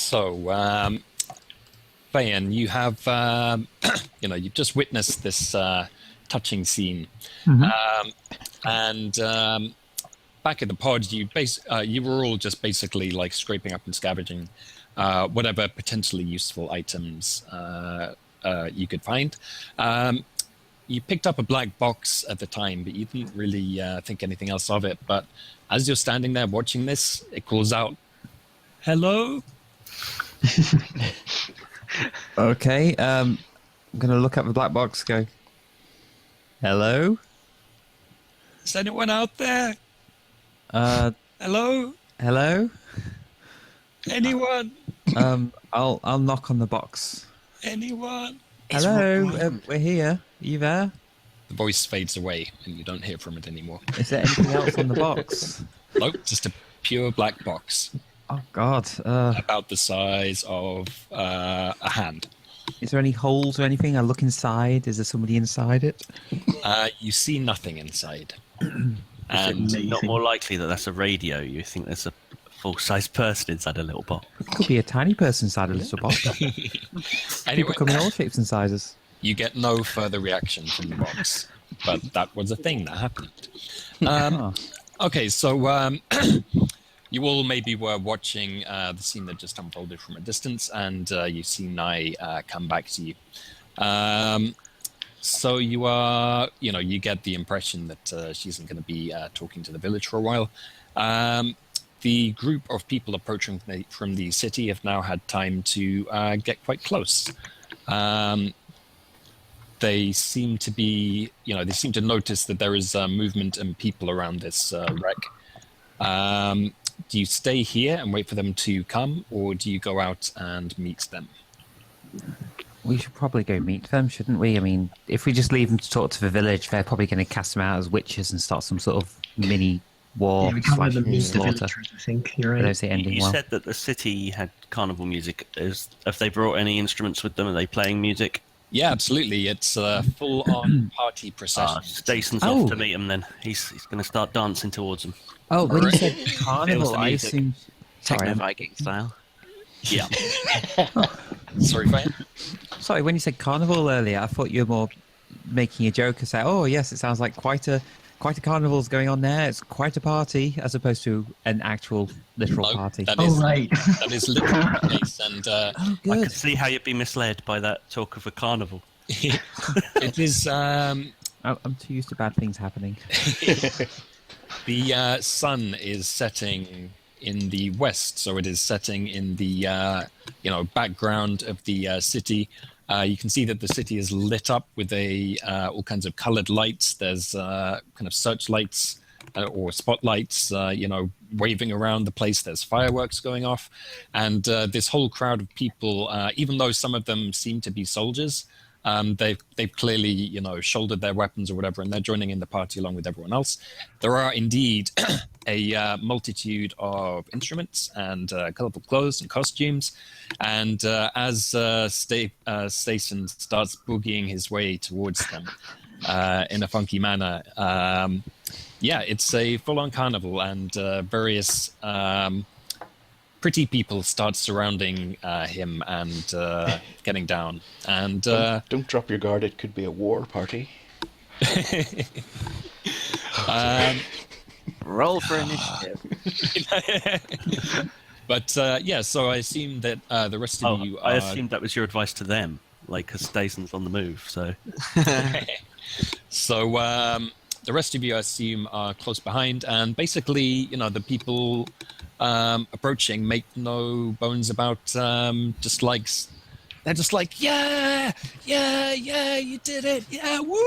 So, Bayan, you have, you've just witnessed this touching scene. And back at the pod, you were all just basically like scraping up and scavenging whatever potentially useful items you could find. You picked up a black box at the time, but you didn't really think anything else of it. But as you're standing there watching this, it calls out, "Hello?" Okay, I'm going to look at the black box, go, "Hello? Is anyone out there? Hello? Hello? Anyone? I'll knock on the box. Anyone? Hello, we're here. Are you there? The voice fades away, and you don't hear from it anymore. Is there anything else on the box? Nope, just a pure black box. Oh, God. About the size of a hand. Is there any holes or anything? I look inside. Is there somebody inside it? You see nothing inside. Is it not more likely that that's a radio? You think there's a full-sized person inside a little box? It could be a tiny person inside a little box. People come in all shapes and sizes. You get no further reaction from the box, but that was a thing that happened. Okay, so you all maybe were watching the scene that just unfolded from a distance, and you see Nai come back to you. So you are, you get the impression that she isn't going to be talking to the village for a while. The group of people approaching from the city have now had time to get quite close. They seem to be, they seem to notice that there is movement and people around this wreck. Do you stay here and wait for them to come, or do you go out and meet them? We should probably go meet them, shouldn't we? I mean, if we just leave them to talk to the village, they're probably going to cast them out as witches and start some sort of mini war. Yeah, we can't let them meet the slaughter. villagers, I think. You're right. I don't see it ending You well. said that the city had carnival music. Have they brought any instruments with them? Are they playing music? Yeah, absolutely. It's a full-on party procession. Stayson's off to meet him then. He's going to start dancing towards them. Oh, when you said Feels carnival, the I music. assumed... Techno Sorry, Viking style. Yeah. Sorry, Fran? sorry, when you said carnival earlier, I thought you were more making a joke and say, "Oh, yes, it sounds like quite a carnival's going on there. It's quite a party," as opposed to an actual literal party. That Oh, is, right. that is literally the case. And Oh, I good. could see how you'd be misled by that talk of a carnival. it is... I'm too used to bad things happening. The sun is setting in the west, so it is setting in the background of the city. You can see that the city is lit up with all kinds of colored lights. There's kind of searchlights or spotlights, waving around the place. There's fireworks going off, and this whole crowd of people, even though some of them seem to be soldiers, they've clearly, shouldered their weapons or whatever, and they're joining in the party along with everyone else. There are indeed a multitude of instruments and colorful clothes and costumes. And as Stayson starts boogieing his way towards them in a funky manner, it's a full-on carnival, and various pretty people start surrounding him and getting down. And don't drop your guard. It could be a war party. Roll for initiative. But so I assume that the rest of you are... I assumed that was your advice to them, because Stayson's on the move, so... So the rest of you, I assume, are close behind, and basically, the people approaching make no bones about they're just like, yeah, you did it, yeah, woo,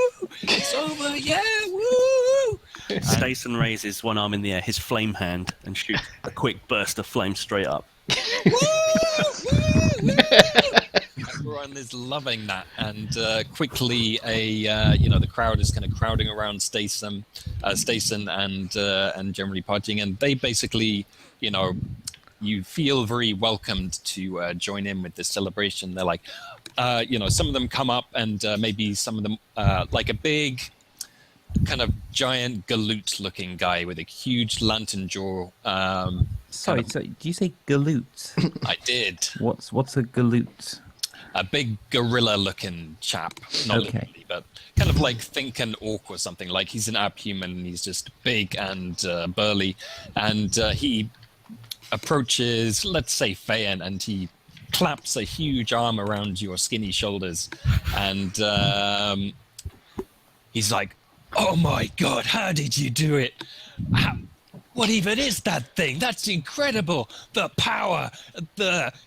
it's over, yeah, woo. Stayson raises one arm in the air, his flame hand, and shoots a quick burst of flame straight up. Everyone is loving that, and quickly the crowd is kind of crowding around Stayson and generally partying, and they basically, you feel very welcomed to join in with this celebration. They're like, some of them come up, and maybe some of them like a big kind of giant galoot-looking guy with a huge lantern jaw. Sorry, so do you say galoot? I did. What's a galoot? A big gorilla-looking chap, not literally, but kind of like think an orc or something. Like he's an abhuman, and he's just big and burly, and he approaches, let's say, Feyen, and he claps a huge arm around your skinny shoulders, and he's like, "Oh my God, how did you do it? What even is that thing? That's incredible! The power,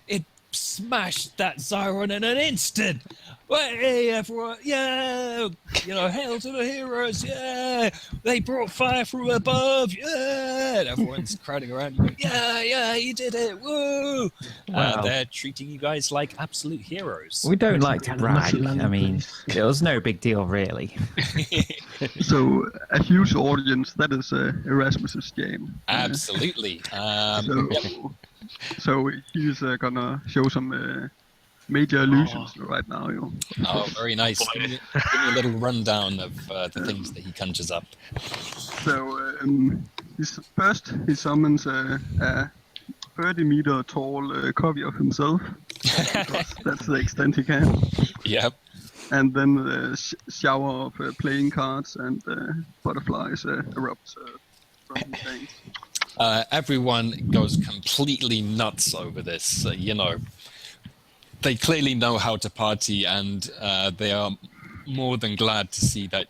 it smashed that Zyron in an instant. Hey, everyone, yeah, hail to the heroes, yeah, they brought fire from above, yeah," and everyone's crowding around you, yeah, you did it, woo. Wow. They're treating you guys like absolute heroes. We don't like to brag. I mean, it was no big deal, really. So a huge audience, that is Erasmus's game. Absolutely. So he's gonna show some major illusions right now. Oh, very nice. Give me a little rundown of the things that he conjures up. So he summons a 30-meter tall copy of himself. That's the extent he can. Yep. And then a shower of playing cards and butterflies erupt from his veins. Everyone goes completely nuts over this. They clearly know how to party, and they are more than glad to see that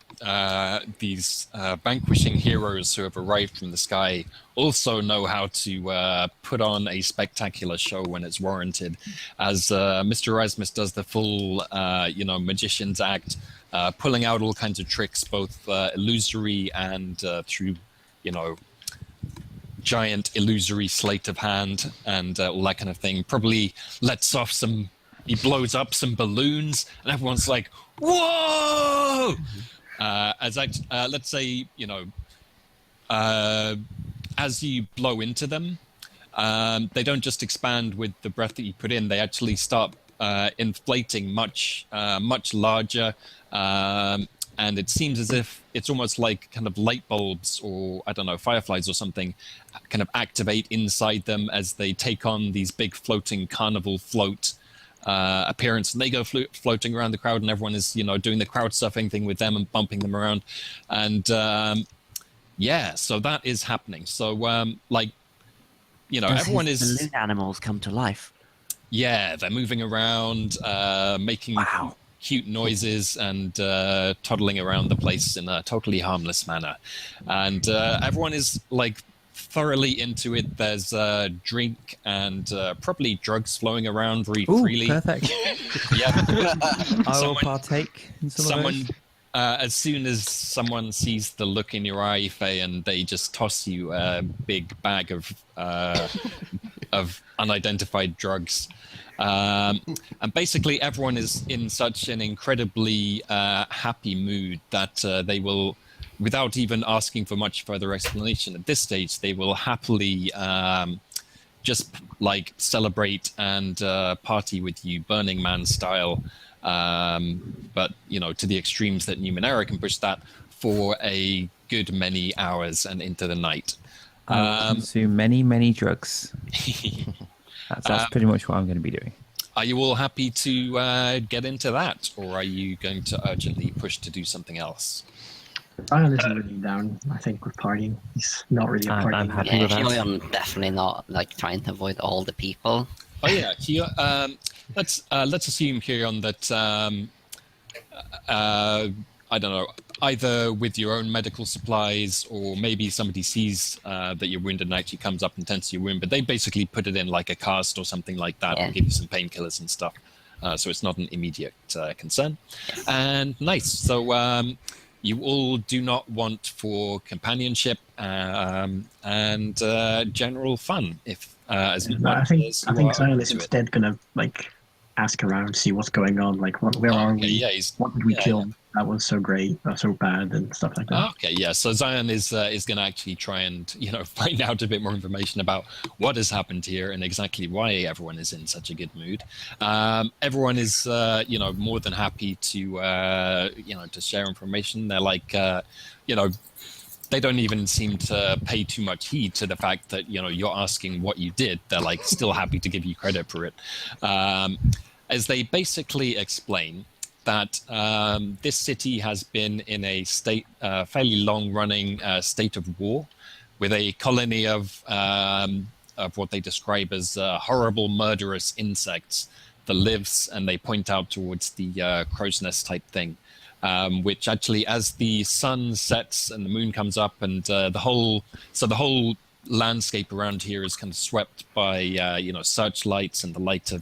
these vanquishing heroes who have arrived from the sky also know how to put on a spectacular show when it's warranted, as Mr. Erasmus does the full, magician's act, pulling out all kinds of tricks, both illusory and through, giant illusory sleight of hand and all that kind of thing. Probably lets off he blows up some balloons, and everyone's like, "Whoa!" Let's say, as you blow into them, they don't just expand with the breath that you put in. They actually start inflating much larger, and it seems as if it's almost like kind of light bulbs or, I don't know, fireflies or something kind of activate inside them as they take on these big floating carnival float appearance, and they go floating around the crowd, and everyone is, doing the crowd surfing thing with them and bumping them around. And so that is happening. So everyone is balloon animals come to life. Yeah, they're moving around, making cute noises and toddling around the place in a totally harmless manner. And everyone is like thoroughly into it. There's drink and probably drugs flowing around very freely. Perfect. Yeah. I will partake in some of those. As soon as someone sees the look in your eye, Faye, and they just toss you a big bag of unidentified drugs. And basically everyone is in such an incredibly happy mood that they will, without even asking for much further explanation at this stage, they will happily just like celebrate and party with you Burning Man style. But, to the extremes that Numenera can push that for a good many hours and into the night. Consume many, many drugs. That's pretty much what I'm going to be doing. Are you all happy to get into that, or are you going to urgently push to do something else? Ireland isn't really down, I think, with partying. He's not really a partying. I'm happy with that. I'm definitely not trying to avoid all the people. Oh yeah, let's assume, Kieran, that I don't know, either with your own medical supplies, or maybe somebody sees that you're wounded and actually comes up and tends to your wound, but they basically put it in like a cast or something like that, and give you some painkillers and stuff, so it's not an immediate concern. And nice. So you all do not want for companionship and general fun, if as I think Silas instead gonna ask around, see what's going on, like where are we? Yeah, what did we kill? that was so great or so bad and stuff like that. Okay, yeah. So Zion is going to actually try and find out a bit more information about what has happened here and exactly why everyone is in such a good mood. Everyone is more than happy to share information. They're like they don't even seem to pay too much heed to the fact that you're asking what you did. They're like still happy to give you credit for it, as they basically explain that this city has been in a fairly long-running state of war, with a colony of what they describe as horrible, murderous insects that lives, and they point out towards the crow's nest type thing, which actually, as the sun sets and the moon comes up, and the whole landscape around here is kind of swept by searchlights and the light of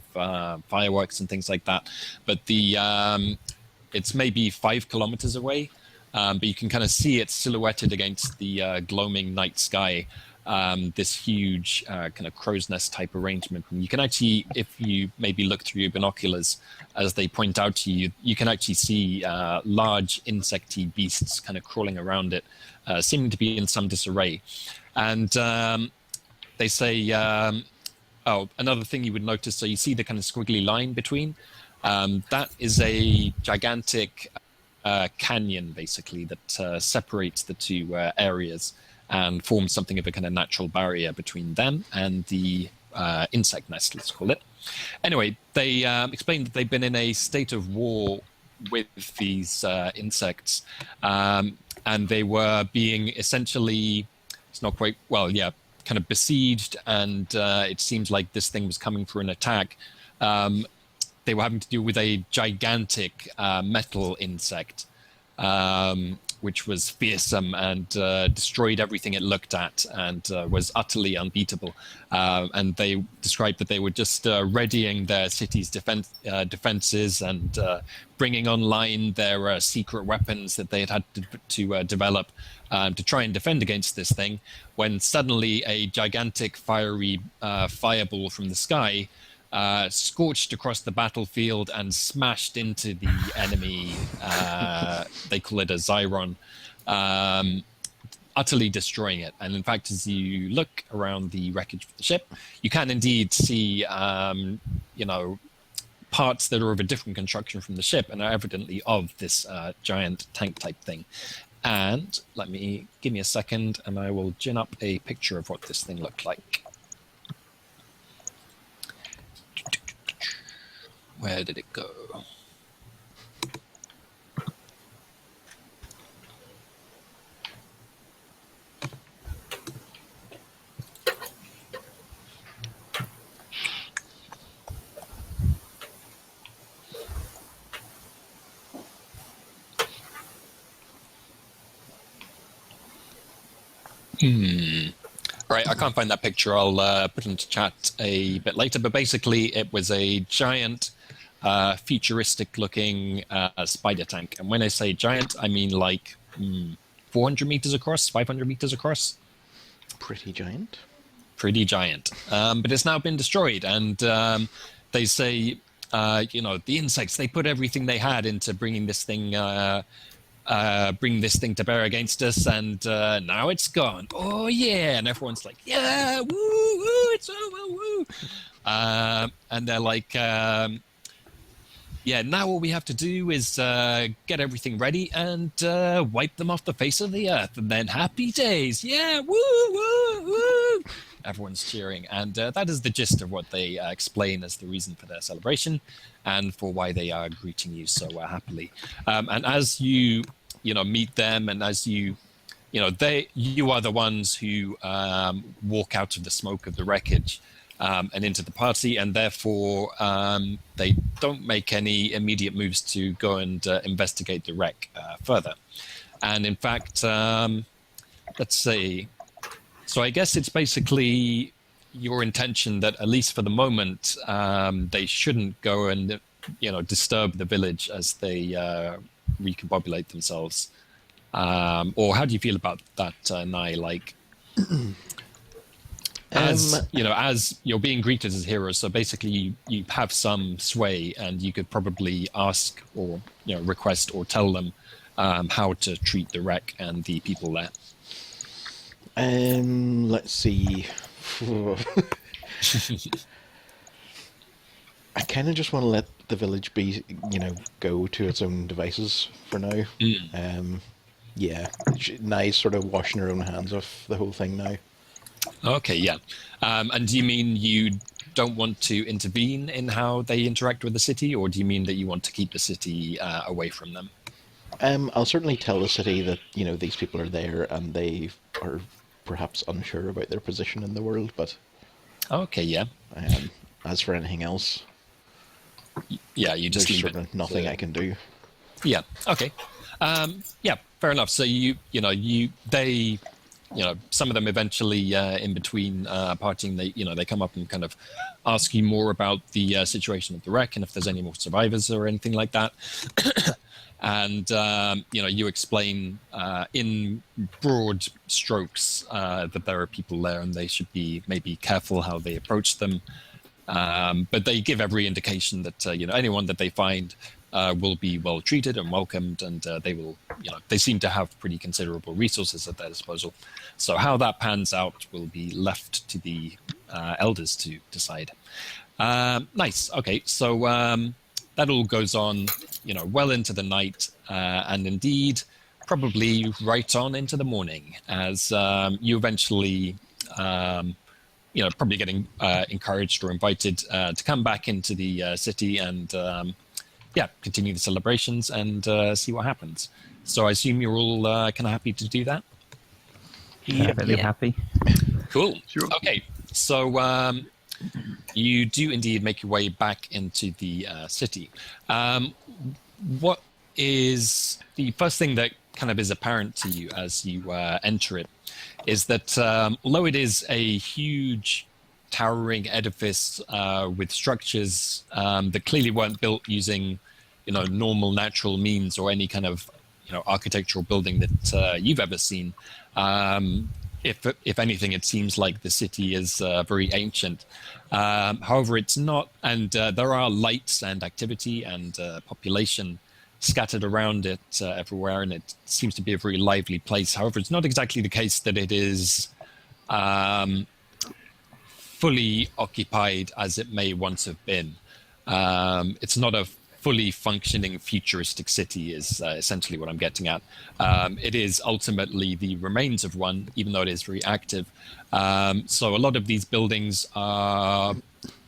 fireworks and things like that. But it's maybe 5 kilometers away, but you can kind of see it silhouetted against the gloaming night sky. This huge kind of crow's nest type arrangement. And you can actually, if you maybe look through your binoculars, as they point out to you, you can actually see large insecty beasts kind of crawling around it, seeming to be in some disarray. And they say, another thing you would notice, so you see the kind of squiggly line between, that is a gigantic canyon, basically, that separates the two areas and forms something of a kind of natural barrier between them and the insect nest, let's call it. Anyway, they explained that they've been in a state of war with these insects, and they were being essentially, it's not quite, well, yeah, kind of besieged, and it seems like this thing was coming for an attack. They were having to deal with a gigantic metal insect, which was fearsome and destroyed everything it looked at, and was utterly unbeatable. And they described that they were just readying their city's defenses and bringing online their secret weapons that they had to develop to try and defend against this thing, when suddenly a gigantic fiery fireball from the sky scorched across the battlefield and smashed into the enemy. They call it a Zyron, utterly destroying it. And in fact, as you look around the wreckage of the ship, you can indeed see, parts that are of a different construction from the ship and are evidently of this giant tank type thing. And give me a second, and I will gin up a picture of what this thing looked like. Where did it go? Right, I can't find that picture. I'll put it into chat a bit later. But basically, it was a giant, futuristic-looking spider tank. And when I say giant, I mean like 400 meters across, 500 meters across. Pretty giant. Pretty giant. But it's now been destroyed. And they say, the insects, they put everything they had into bringing this thing to bear against us, and now it's gone. Oh yeah, and everyone's like, yeah, woo, woo, it's over, woo. And they're like, yeah, now all we have to do is get everything ready and wipe them off the face of the earth, and then happy days. Yeah, woo, woo, woo. Everyone's cheering, and that is the gist of what they explain as the reason for their celebration and for why they are greeting you so happily. And as you meet them, and as you are the ones who walk out of the smoke of the wreckage and into the party, and therefore they don't make any immediate moves to go and investigate the wreck further. And in fact, let's see. So I guess it's basically your intention that, at least for the moment, they shouldn't go and disturb the village as they recombobulate themselves. Or how do you feel about that, Nai? Like, as as you're being greeted as heroes, so basically you have some sway, and you could probably ask or request or tell them how to treat the wreck and the people there. Let's see. I kind of just want to let the village be, go to its own devices for now. Yeah, Nai's sort of washing her own hands off the whole thing now. Okay, yeah. And do you mean you don't want to intervene in how they interact with the city, or do you mean that you want to keep the city away from them? I'll certainly tell the city that, these people are there and they are perhaps unsure about their position in the world, but... Okay, yeah. As for anything else... Yeah, you just there's leave sort of nothing I can do. Yeah, okay. Yeah, fair enough. So they some of them eventually in between partying, they come up and kind of ask you more about the situation of the wreck and if there's any more survivors or anything like that. And you explain in broad strokes that there are people there and they should be maybe careful how they approach them. But they give every indication that anyone that they find will be well treated and welcomed, and they will they seem to have pretty considerable resources at their disposal. So how that pans out will be left to the elders to decide. Nice. Okay, so that all goes on well into the night, and indeed probably right on into the morning, as you eventually probably getting encouraged or invited to come back into the city and continue the celebrations and see what happens. So I assume you're all kind of happy to do that? Perfectly happy. Cool. Sure. Okay, so you do indeed make your way back into the city. What is the first thing that kind of is apparent to you as you enter it is that although it is a huge towering edifice with structures that clearly weren't built using normal natural means or any kind of architectural building that you've ever seen, if anything, it seems like the city is very ancient. However, it's not, and there are lights and activity and population scattered around it everywhere, and it seems to be a very lively place. However, it's not exactly the case that it is fully occupied as it may once have been. It's not a fully functioning futuristic city is essentially what I'm getting at. It is ultimately the remains of one, even though it is very active. So a lot of these buildings are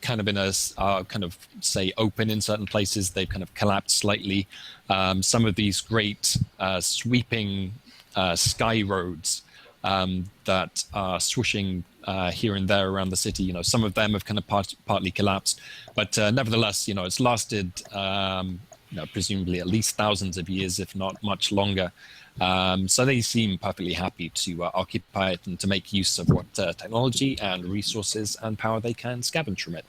kind of say open in certain places. They've kind of collapsed slightly. Some of these great sweeping sky roads that are swooshing here and there around the city, some of them have kind of partly collapsed, but nevertheless, it's lasted presumably at least thousands of years, if not much longer. So they seem perfectly happy to occupy it and to make use of what technology and resources and power they can scavenge from it.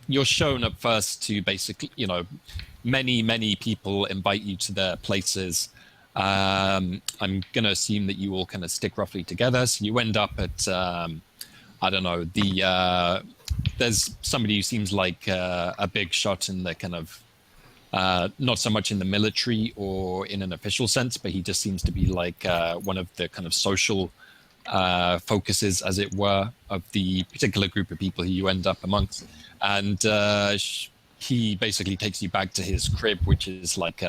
You're shown at first to basically, many people invite you to their places. I'm going to assume that you all kind of stick roughly together. So you end up at, I don't know, there's somebody who seems like a big shot in the kind of, not so much in the military or in an official sense, but he just seems to be like one of the kind of social focuses, as it were, of the particular group of people who you end up amongst. And he basically takes you back to his crib, which is like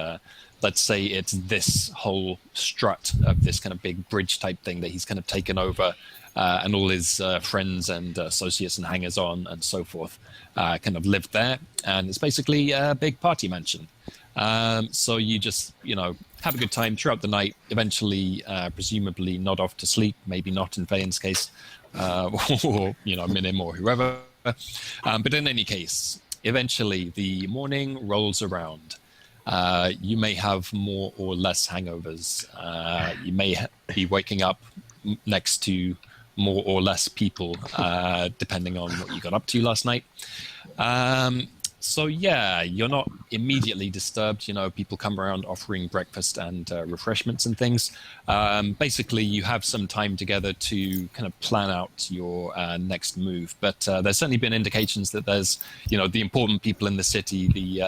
let's say it's this whole strut of this kind of big bridge type thing that he's kind of taken over, and all his friends and associates and hangers-on and so forth kind of live there. And it's basically a big party mansion. So you just, have a good time throughout the night, eventually, presumably nod off to sleep, maybe not in Vane's case, or, Minim or whoever. But in any case, eventually the morning rolls around. You may have more or less hangovers. You may be waking up next to more or less people, depending on what you got up to last night. So yeah, you're not immediately disturbed. People come around offering breakfast and refreshments and things. Basically, you have some time together to kind of plan out your next move. But there's certainly been indications that there's, the important people in the city, the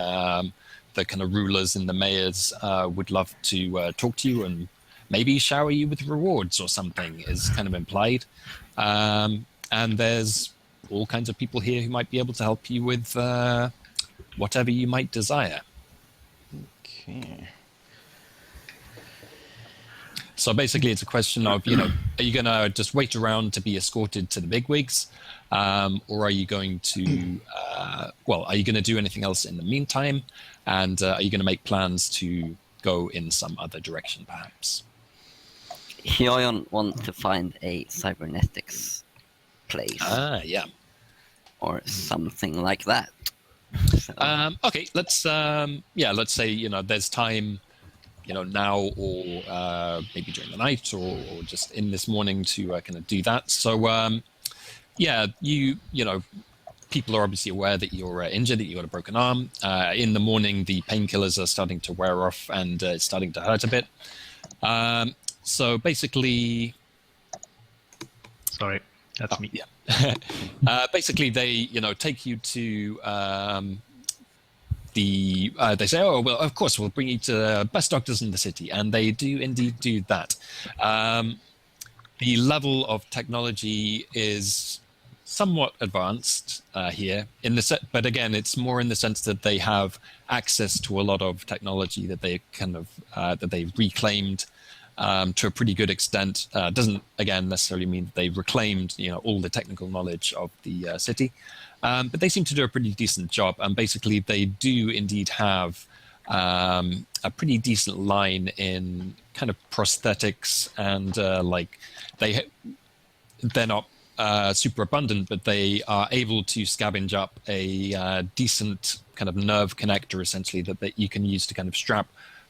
kind of rulers and the mayors would love to talk to you and maybe shower you with rewards or something is kind of implied. And there's all kinds of people here who might be able to help you with whatever you might desire. Okay. So basically, it's a question of, are you going to just wait around to be escorted to the bigwigs? Or are you going to, are you going to do anything else in the meantime? And are you going to make plans to go in some other direction, perhaps? Hyoyeon want to find a cybernetics place. Yeah. Or something like that. So. Okay, let's say, there's time, now or maybe during the night or just in this morning to kind of do that. So, people are obviously aware that you're injured, that you got a broken arm. In the morning, the painkillers are starting to wear off and it's starting to hurt a bit. So basically... Sorry, that's me. Yeah. Basically, they take you to they say, oh well, of course we'll bring you to the best doctors in the city, and they do indeed do that. The level of technology is somewhat advanced here but again, it's more in the sense that they have access to a lot of technology that they kind of that they've reclaimed. To a pretty good extent. Doesn't again necessarily mean that they've reclaimed all the technical knowledge of the city, but they seem to do a pretty decent job. And basically, they do indeed have a pretty decent line in kind of prosthetics and they're not super abundant, but they are able to scavenge up a decent kind of nerve connector essentially that you can use to kind of strap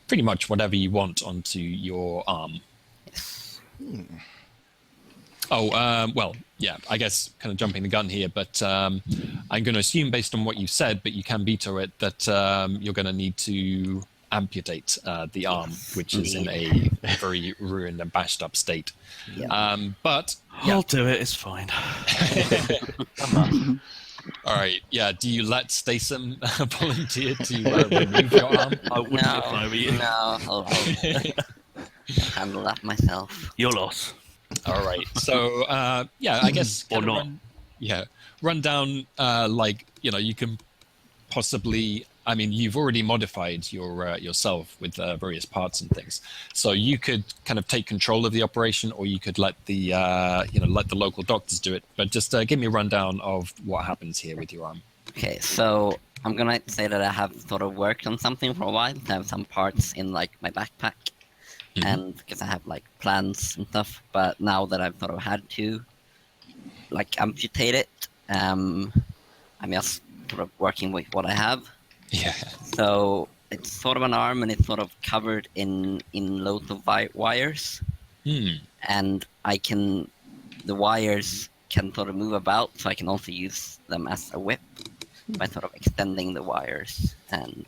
pretty much whatever you want onto your arm. I guess kind of jumping the gun here, but I'm going to assume based on what you said, but you can veto it, that you're going to need to amputate the arm, which is in a very ruined and bashed up state. Yeah. But I'll do it, it's fine. All right. Yeah. Do you let Statham volunteer to remove your arm? I wouldn't if I were you. No, I'll handle that myself. Your loss. All right. So, I guess... Or not. Run down, you can possibly... I mean, you've already modified yourself with various parts and things. So you could kind of take control of the operation, or you could let the local doctors do it. But just give me a rundown of what happens here with your arm. Okay, so I'm gonna say that I have sort of worked on something for a while. I have some parts in my backpack, and because I have plans and stuff. But now that I've sort of had to amputate it, I'm just sort of working with what I have. Yeah. So it's sort of an arm, and it's sort of covered in loads of wires. And the wires can sort of move about, so I can also use them as a whip by sort of extending the wires. And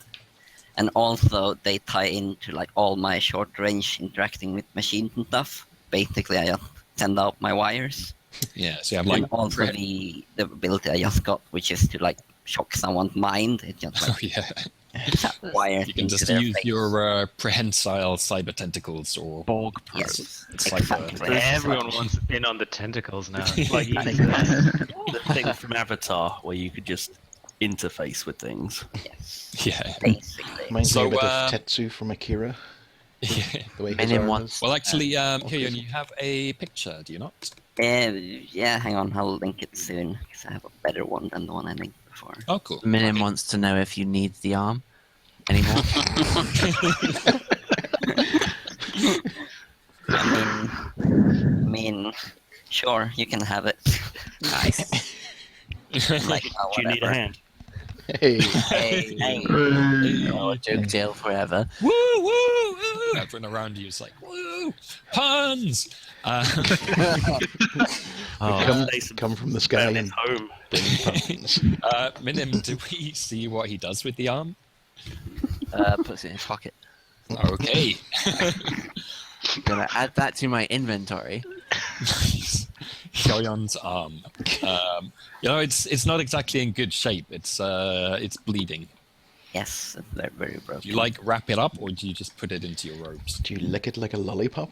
also they tie into all my short range interacting with machines and stuff. Basically, I just send out my wires. Yeah, so you have and also the ability I just got, which is to shock someone's mind. It's just wires. You can just use your prehensile cyber tentacles or Borg. Yes, exactly. Everyone wants in on the tentacles now. The thing from Avatar where you could just interface with things. Yes. Yeah. Basically. Reminds me a bit of Tetsu from Akira. Yeah. The way his arm is. Well, actually, here you have a picture, do you not? Yeah, hang on, I'll link it soon, because I have a better one than the one I linked before. Oh, cool. Minim wants to know if you need the arm anymore. I mean, sure, you can have it. Nice. Do you need a hand? Hey. Oh, joke jail forever. Woo, woo, woo! Everyone around you is like, woo! Woo! Puns! Come from the sky and home. bring puns. Minim, do we see what he does with the arm? Puts it in his pocket. Okay. Gonna add that to my inventory. Hyoyeon's arm. It's not exactly in good shape. It's bleeding. Yes, they're very broken. Do you wrap it up, or do you just put it into your robes? Do you lick it like a lollipop?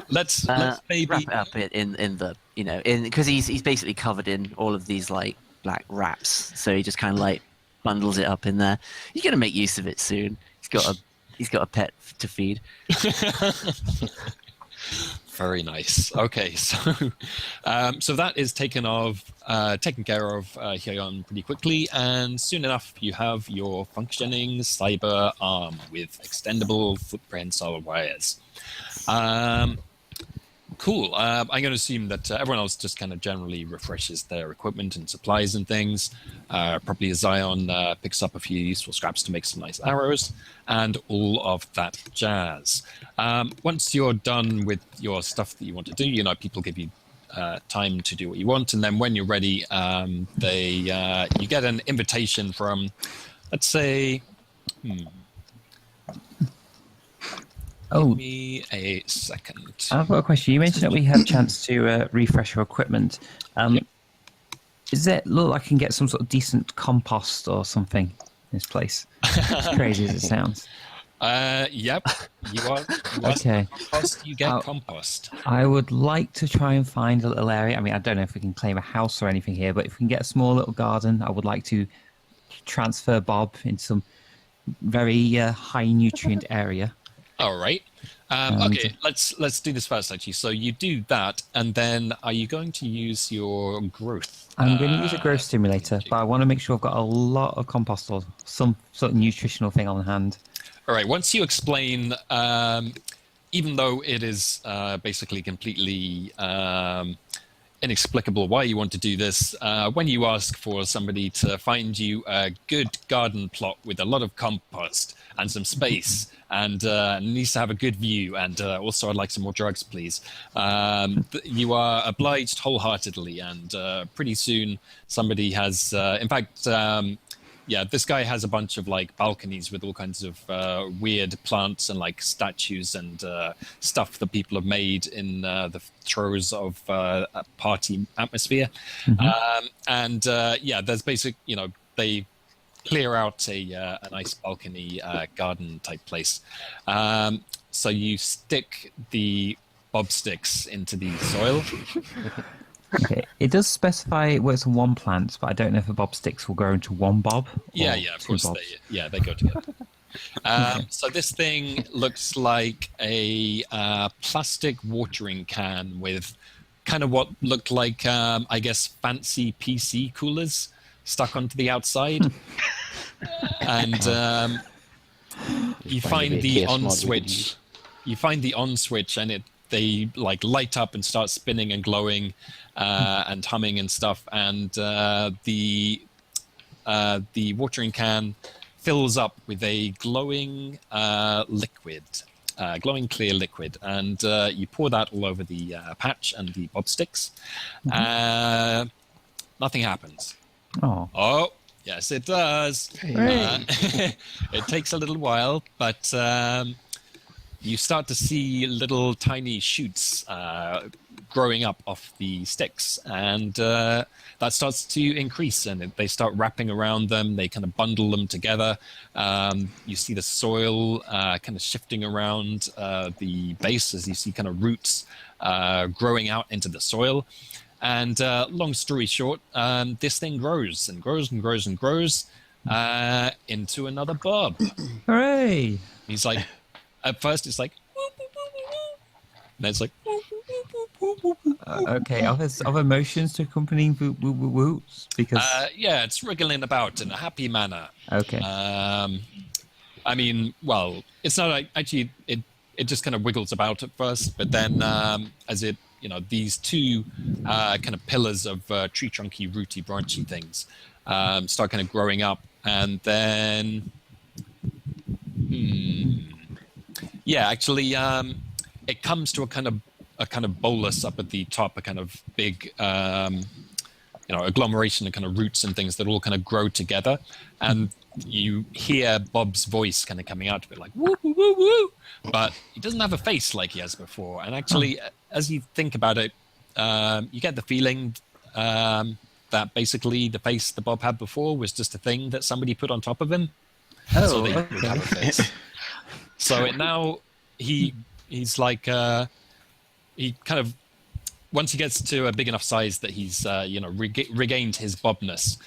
Let's maybe Wrap it up in the because he's basically covered in all of these like black wraps, so he just kind of like bundles it up in there. He's gonna make use of it soon. He's got a pet to feed. Very nice. Okay, so that is taken care of Hyoyeon pretty quickly, and soon enough you have your functioning cyber arm with extendable foot prehensile wires. Cool. I'm going to assume that everyone else just kind of generally refreshes their equipment and supplies and things. Probably Zion picks up a few useful scraps to make some nice arrows and all of that jazz. Once you're done with your stuff that you want to do, people give you time to do what you want, and then when you're ready, you get an invitation from, let's say, Oh, give me a second. I've got a question. You mentioned that we had a chance to refresh our equipment. Yep. Does it look like I can get some sort of decent compost or something in this place? As crazy as it sounds. Yep. You are Okay. compost, you get compost. I would like to try and find a little area. I mean, I don't know if we can claim a house or anything here, but if we can get a small little garden, I would like to transfer Bob into some very high nutrient area. All right. Okay, let's do this first, actually. So you do that, and then are you going to use your growth? I'm going to use a growth stimulator, but I want to make sure I've got a lot of compost or some sort of nutritional thing on hand. All right. Once you explain, even though it is basically completely inexplicable why you want to do this, when you ask for somebody to find you a good garden plot with a lot of compost and some space and needs to have a good view, and also I'd like some more drugs, please, you are obliged wholeheartedly, and pretty soon somebody has, in fact, this guy has a bunch of balconies with all kinds of weird plants and statues and stuff that people have made in the throes of a party atmosphere. Mm-hmm. There's they clear out a nice balcony garden type place. So you stick the bob sticks into the soil. Okay. It does specify it works on one plant, but I don't know if the bob sticks will grow into one bob. Yeah, of course they go together. So this thing looks like a plastic watering can with kind of what looked like, I guess, fancy PC coolers stuck onto the outside. And you find the on switch. You find the on switch, and they light up and start spinning and glowing and humming and stuff. And the watering can fills up with a glowing liquid, glowing clear liquid, and you pour that all over the patch and the bob sticks. Nothing happens. Oh, yes, it does. It takes a little while, but you start to see little tiny shoots growing up off the sticks, and that starts to increase, and they start wrapping around them. They kind of bundle them together. You see the soil kind of shifting around the base as you see kind of roots growing out into the soil. And long story short, this thing grows and grows and grows and grows into another bob. Hooray! He's like, at first it's like, whoop, whoop, whoop, whoop, whoop. And then it's like, whoop, whoop, whoop, whoop, whoop, whoop. Okay, are there emotions to accompanying whoops? Because yeah, it's wriggling about in a happy manner. Okay. I mean, well, it's not actually. It just kind of wiggles about at first, but then as it, these two kind of pillars of tree trunky, rooty, branchy things start kind of growing up, and then Yeah, actually, it comes to a kind of bolus up at the top, a kind of big, agglomeration of kind of roots and things that all kind of grow together, and you hear Bob's voice kind of coming out of it, like woo woo woo woo, but he doesn't have a face like he has before. And actually, as you think about it, you get the feeling that basically the face that Bob had before was just a thing that somebody put on top of him, so that he would have a face. So he's like he kind of, once he gets to a big enough size that he's regained his Bobness,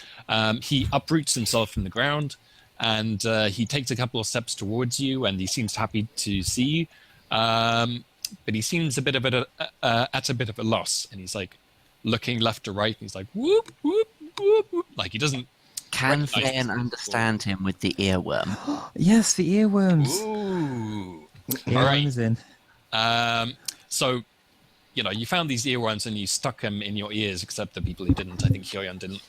he uproots himself from the ground, and he takes a couple of steps towards you, and he seems happy to see you, but he seems at a bit of a loss, and he's like looking left to right, and he's like whoop whoop whoop whoop, like he doesn't. Can Finn understand him with the earworm? Yes, the earworms. Ooh. Earworms in. So, you found these earworms and you stuck them in your ears, except the people who didn't. I think Hyoyeon didn't.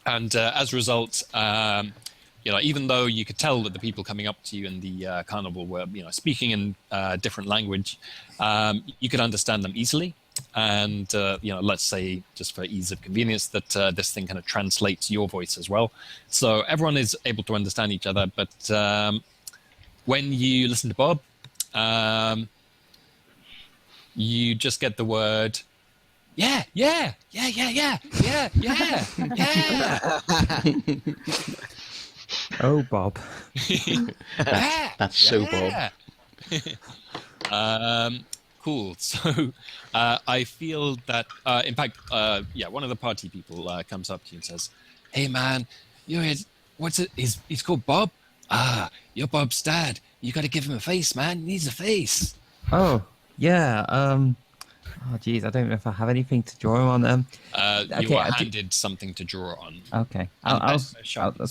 And as a result, even though you could tell that the people coming up to you in the carnival were, speaking in different language, you could understand them easily. And, let's say, just for ease of convenience, that this thing kind of translates your voice as well. So everyone is able to understand each other. But when you listen to Bob, you just get the word, yeah. Oh, Bob. That's so Bob. Cool. So I feel that, in fact, one of the party people comes up to you and says, "Hey, man, what's it? He's called Bob. You're Bob's dad. You got to give him a face, man. He needs a face." Oh, yeah. Oh, geez, I don't know if I have anything to draw him on. You were handed something to draw on. Okay. That's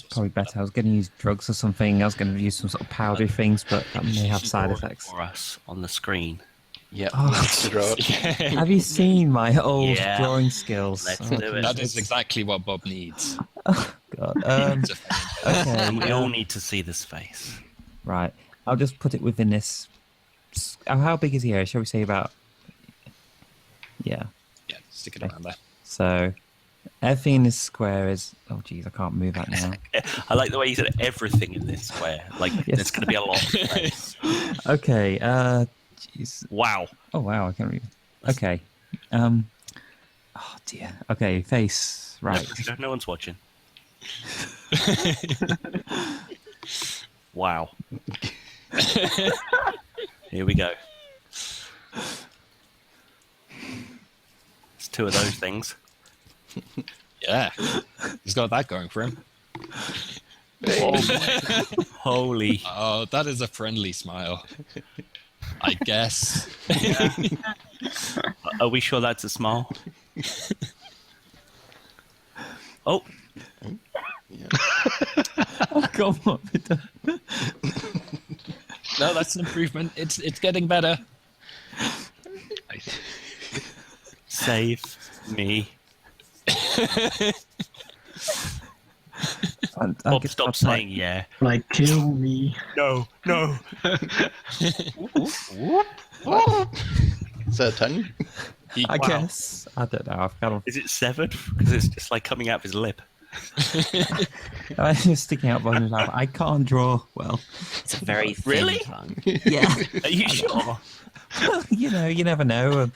probably better. I was going to use drugs or something. I was going to use some sort of powdery things, but that may have side effects. For us on the screen. Yeah. Oh, have you seen my old drawing skills? Let's do it. That is exactly what Bob needs. Oh, God. Okay. We all need to see this face. Right. I'll just put it within this. How big is the area? Shall we say about... Yeah. Yeah, stick it around there. So, everything in this square is... Oh, geez, I can't move that now. I like the way you said everything in this square. Like, there's going to be a lot of space. Okay, jeez. Wow. Oh, wow, I can't read. Okay. Oh, dear. Okay, face. Right. No one's watching. Wow. Here we go. It's two of those things. Yeah, he's got that going for him. Oh, holy! Oh, that is a friendly smile, I guess. Yeah. Are we sure that's a smile? Oh. Yeah. Oh, come on. No, that's an improvement. It's getting better. Nice. Save me. Bob, stop saying yeah. Like, kill me. No. Is that a tongue? I guess. I don't know. I've got Is it severed? Because it's just like coming out of his lip. I'm just sticking out by his mouth. I can't draw well. It's a very thin tongue. Yeah. Are you sure? Well, you never know.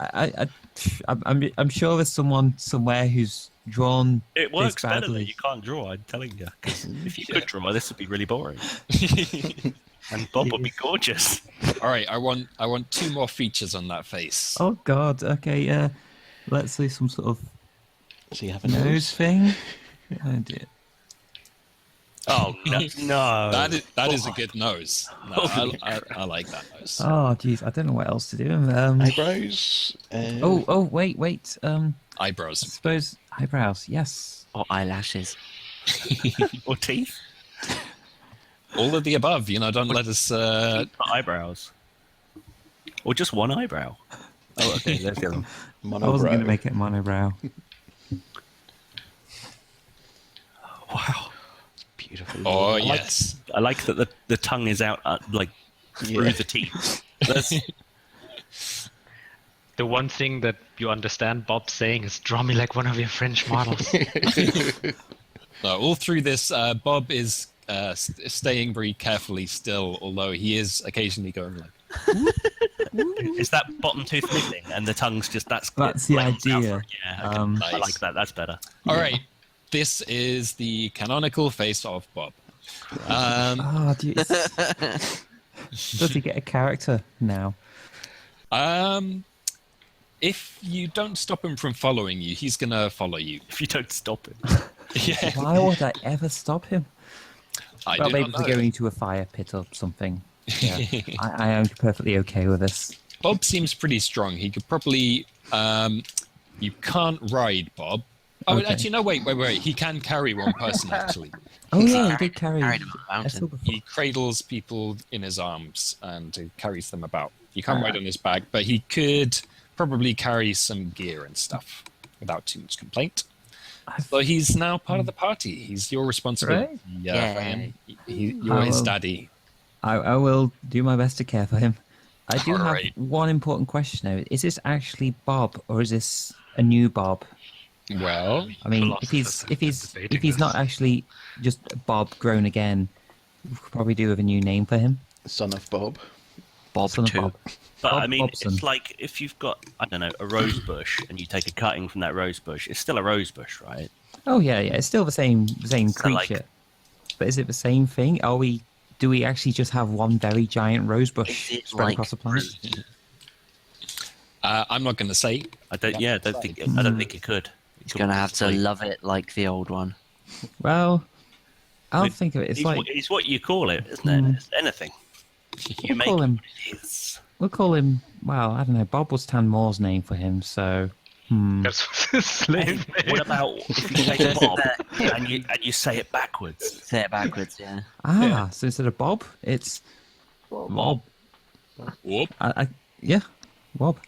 I'm sure there's someone somewhere who's drawn. It works this better badly. than you can't draw, I'm telling you. 'Cause if you could draw, this would be really boring. And Bob would be gorgeous. All right, I want two more features on that face. Oh God. Okay. Let's see some sort of Does he have a nose thing. Oh dear. Oh no! That is a good nose. No, I like that nose. Oh jeez, I don't know what else to do. Eyebrows? Wait. I Eyebrows. suppose eyebrows. Yes. Or eyelashes. Or teeth? All of the above. Don't let us. Eyebrows. Or just one eyebrow. Oh, okay. There's the other one. I wasn't going to Monobrow. make it monobrow. Wow. Beautiful. Oh yes. I like that the tongue is out, like through the teeth. The one thing that you understand Bob saying is, draw me like one of your French models. All through this, Bob is staying very carefully still, although he is occasionally going like, Is that bottom tooth missing and the tongue's just That's the flames out idea. for- Yeah, okay. Nice. I like that. That's better. all right, this is the canonical face of Bob. Oh, does he get a character now? If you don't stop him from following you, he's gonna follow you. If you don't stop it. Yeah, Why would I ever stop him? I Well, do maybe not for know. going to a fire pit or something. Yeah, I am perfectly okay with this. Bob seems pretty strong. He could probably. You can't ride Bob. Oh, Okay. actually, no. Wait. He can carry one person. Actually, Oh yeah, he did carry. Carried him up a I saw mountain. before. he cradles people in his arms and carries them about. You can't ride on his back, but he could probably carry some gear and stuff without too much complaint. So he's now part of the party. He's your responsibility. Yeah, for him. You're his daddy. I will do my best to care for him. I do have Alright. one important question though. Is this actually Bob or is this a new Bob? Well, I mean, Philosophers if he's debating if he's not this. actually just Bob grown again, we could probably do with a new name for him. Son of Bob. Bob Son of too. Bob. But Bob I mean, Bobson. it's like if you've got, I don't know, a rose bush and you take a cutting from that rose bush, it's still a rose bush, right? Oh yeah, it's still the same So, like- creature. But is it the same thing? Do we actually just have one very giant rose bush Is it spread like across the planet? I'm not going to say. I don't think it could. He's going to have to love it like the old one. Well, I'll mean, think of it. It's It's, like it's what you call it, isn't it? It's anything. You we'll make call it him. what it is. We'll call him. Well, I don't know. Bob was Tan Moore's name for him, so. That's his slave name. What about if you take Bob and you say it backwards? Say it backwards, yeah. So instead of Bob, it's Bob. Whoop, Yeah, Bob.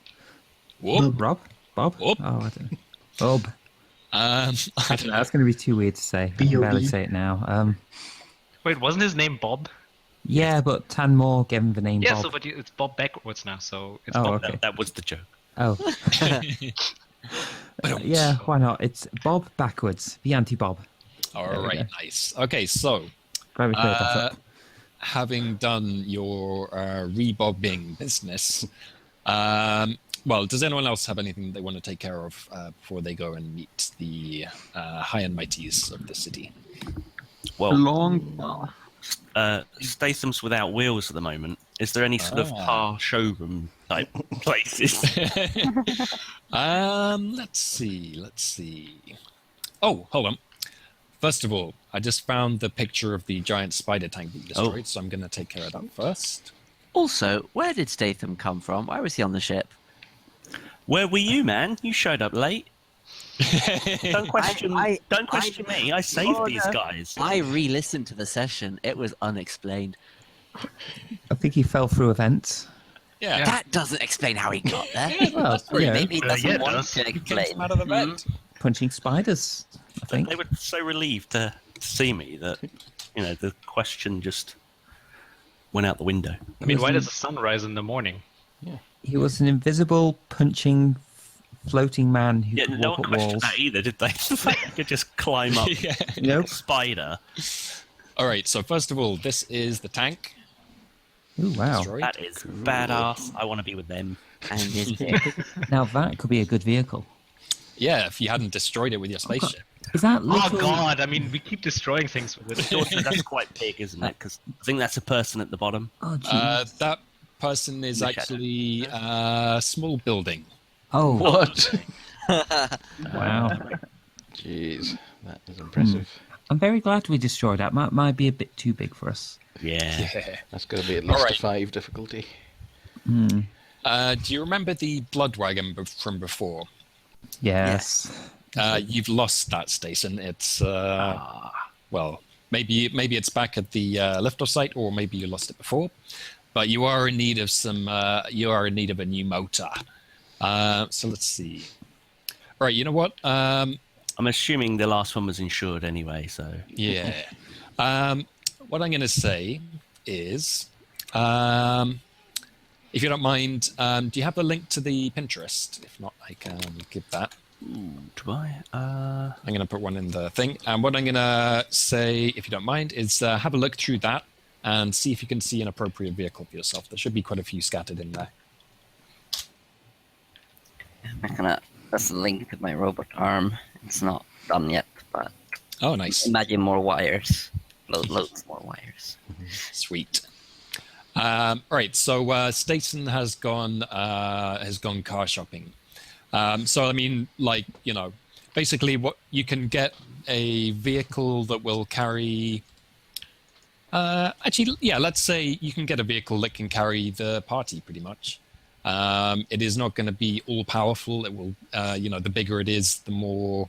whoop. Rob. Bob. Bob. Oh, I don't know. Bob. I I don't don't know. know. That's going to be too weird to say. I can B.O.B.. barely say it now. Wait, wasn't his name Bob? Yeah, but Tan Moore gave him the name Yeah, Bob. so but it's Bob backwards now, so it's Oh, Bob. okay. That was the joke. Oh. Yeah, why not? It's Bob backwards. The anti-Bob. All There we right, go. nice. Okay, so Glad we cleared that up. having done your rebobbing business, well, does anyone else have anything they want to take care of before they go and meet the high and mighties of the city? Well, Long. Statham's without wheels at the moment. Is there any sort of car showroom type places? Let's see. Oh, hold on. First of all, I just found the picture of the giant spider tank that you destroyed, so I'm going to take care of that first. Also, where did Statham come from? Why was he on the ship? Where were you, man? You showed up late. Don't question. Don't question me. I saved these guys. I re-listened to the session. It was unexplained. I think he fell through a vent. Yeah. That doesn't explain how he got there. Well, Or you know, maybe he doesn't yeah, it want does. to Came explain. out of the vent. punching spiders, I think. They were so relieved to see me that the question just went out the window. I mean, why does the sun rise in the morning? He was an invisible, punching, floating man who Yeah, could no walk one up questioned walls. that either, did they? They could just climb up Yeah. Nope. a spider. All right, so first of all, this is the tank. Ooh, wow. Destroyed. That is badass. I want to be with them. And his dick. Now that could be a good vehicle. Yeah, if you hadn't destroyed it with your spaceship. Is that Oh little... God! I mean, we keep destroying things with it. That's quite big, isn't it? Because I think that's a person at the bottom. Oh, geez. That person is The shadow. actually a small building. Oh, What? wow. Jeez, that is impressive. I'm very glad we destroyed that. Might be a bit too big for us. Yeah. That's got to be at least Alright. a 5 difficulty. Do you remember the blood wagon from before? Yes. You've lost that station. It's well, maybe it's back at the liftoff site, or maybe you lost it before. But you are in need of some. You are in need of a new motor. So let's see. All right, you know what? I'm assuming the last one was insured anyway, so Yeah. What I'm going to say is, If you don't mind, do you have the link to the Pinterest? If not, I can give that. Ooh, do I? I'm going to put one in the thing. And what I'm going to say, if you don't mind, is have a look through that and see if you can see an appropriate vehicle for yourself. There should be quite a few scattered in there. That's a link to my robot arm. It's not done yet, but Oh, nice. imagine more wires. Loads more wires. Sweet. All right, so Stason has gone car shopping. So I mean, like, you know, basically what you can get a vehicle that will carry. Actually, yeah, let's say you can get a vehicle that can carry the party pretty much. It is not going to be all powerful. It will, you know, the bigger it is, the more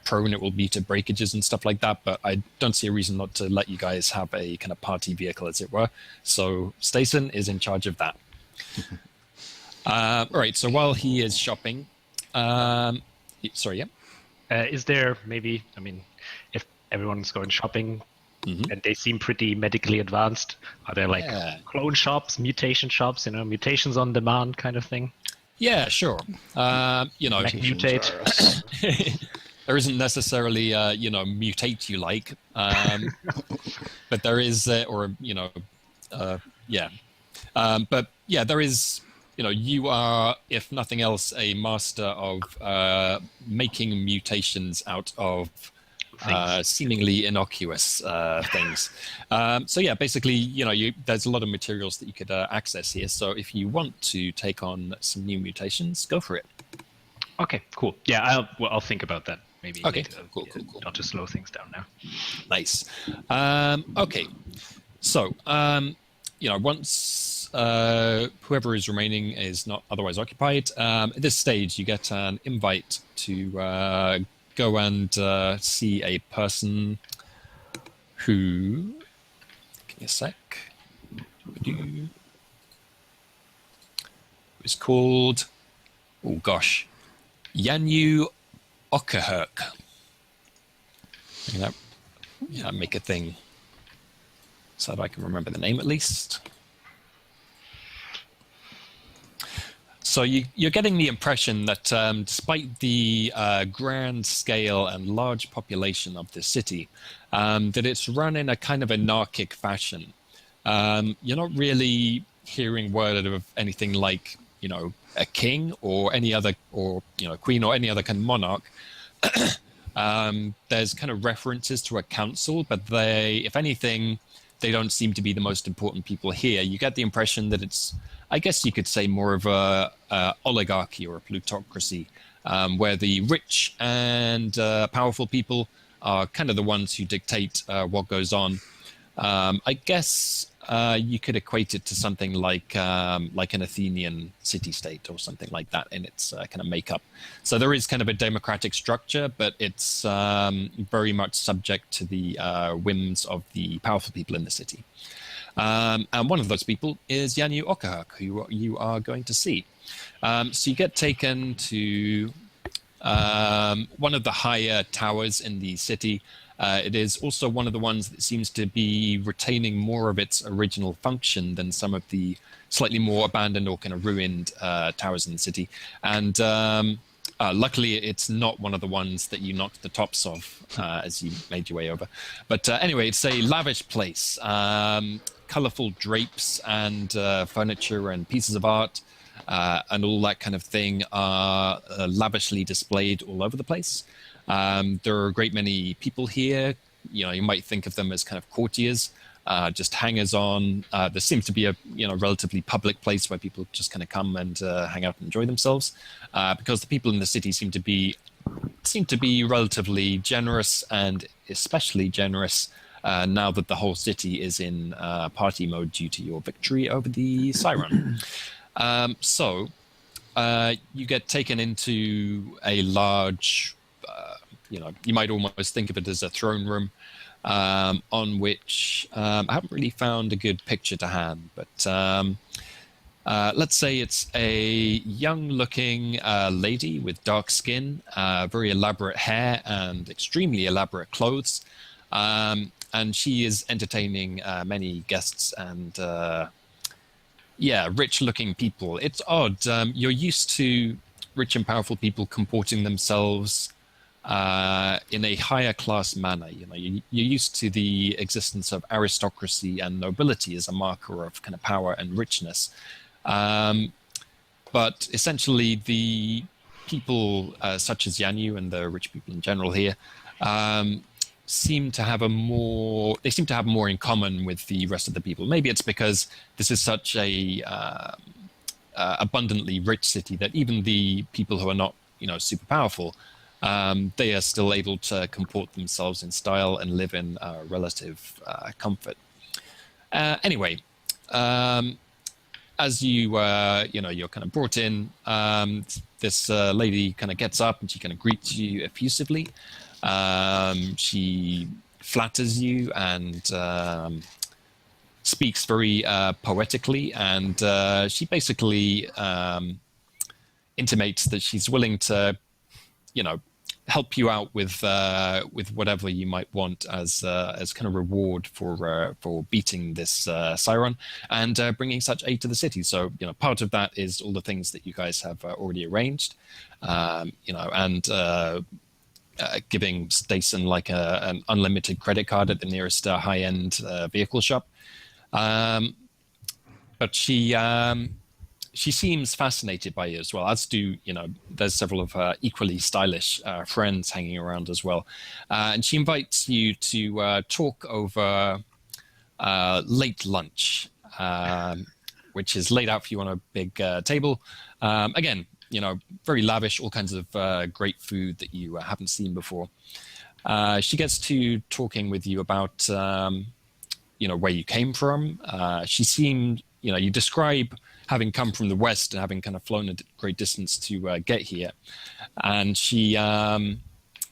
prone it will be to breakages and stuff like that. But I don't see a reason not to let you guys have a kind of party vehicle, as it were. So Stason is in charge of that. All right. So while he is shopping, sorry, yeah. Is there maybe, I mean, if everyone's going shopping and they seem pretty medically advanced, are there like clone shops, mutation shops, you know, mutations on demand kind of thing? Yeah, sure. You know, Like mutate. There isn't necessarily, you know, mutate you like, but there is, or, you know, yeah. But yeah, there is, you know, you are, if nothing else, a master of making mutations out of seemingly innocuous things. So yeah, basically, you know, there's a lot of materials that you could access here. So if you want to take on some new mutations, go for it. Okay, cool. Yeah, I'll think about that maybe. Okay, later. cool. Not to slow things down now. Nice. Okay, so you know, once whoever is remaining is not otherwise occupied, at this stage you get an invite to go and see a person who. Give me a sec. Who's called? Oh gosh. Yanu Okaherk. Yeah, make a thing so that I can remember the name at least. So you're getting the impression that despite the grand scale and large population of this city, that it's run in a kind of anarchic fashion. You're not really hearing word of anything like, you know, a king or any other, or, you know, queen or any other kind of monarch. There's kind of references to a council, but they, if anything, they don't seem to be the most important people here. You get the impression that it's, I guess you could say, more of a oligarchy or a plutocracy, where the rich and powerful people are kind of the ones who dictate what goes on. I guess you could equate it to something like an Athenian city-state or something like that in its kind of makeup. So there is kind of a democratic structure, but it's very much subject to the whims of the powerful people in the city. And one of those people is Yanu Okaherk, who you are going to see. So you get taken to one of the higher towers in the city. It is also one of the ones that seems to be retaining more of its original function than some of the slightly more abandoned or kind of ruined towers in the city. And luckily, it's not one of the ones that you knocked the tops of as you made your way over. But anyway, it's a lavish place. Colorful drapes and furniture and pieces of art and all that kind of thing are lavishly displayed all over the place. There are a great many people here. You know, you might think of them as kind of courtiers, just hangers-on. There seems to be a relatively public place where people just kind of come and hang out and enjoy themselves, because the people in the city seem to be relatively generous, and especially generous now that the whole city is in party mode due to your victory over the Siren. So you get taken into a large, you might almost think of it as a throne room, on which I haven't really found a good picture to hand, but let's say it's a young-looking lady with dark skin, very elaborate hair, and extremely elaborate clothes. And she is entertaining many guests and Yeah, rich-looking people. It's odd. You're used to rich and powerful people comporting themselves in a higher class manner. You know, you're used to the existence of aristocracy and nobility as a marker of kind of power and richness. But essentially, the people such as Yanyu and the rich people in general here seem to have more in common with the rest of the people. Maybe it's because this is such a abundantly rich city that even the people who are not, super powerful, they are still able to comport themselves in style and live in relative comfort. Anyway, as you're kind of brought in, this lady kind of gets up and she kind of greets you effusively. She flatters you and speaks very poetically, and she basically intimates that she's willing to, help you out with whatever you might want as kind of reward for beating this Siron and bringing such aid to the city. So part of that is all the things that you guys have already arranged, and giving Stason like an unlimited credit card at the nearest high-end vehicle shop. But she seems fascinated by you as well, as do, there's several of her equally stylish friends hanging around as well. And she invites you to talk over late lunch, which is laid out for you on a big table. Again, very lavish, all kinds of great food that you haven't seen before. She gets to talking with you about, where you came from. She seemed, you describe having come from the West and having kind of flown a great distance to get here. And she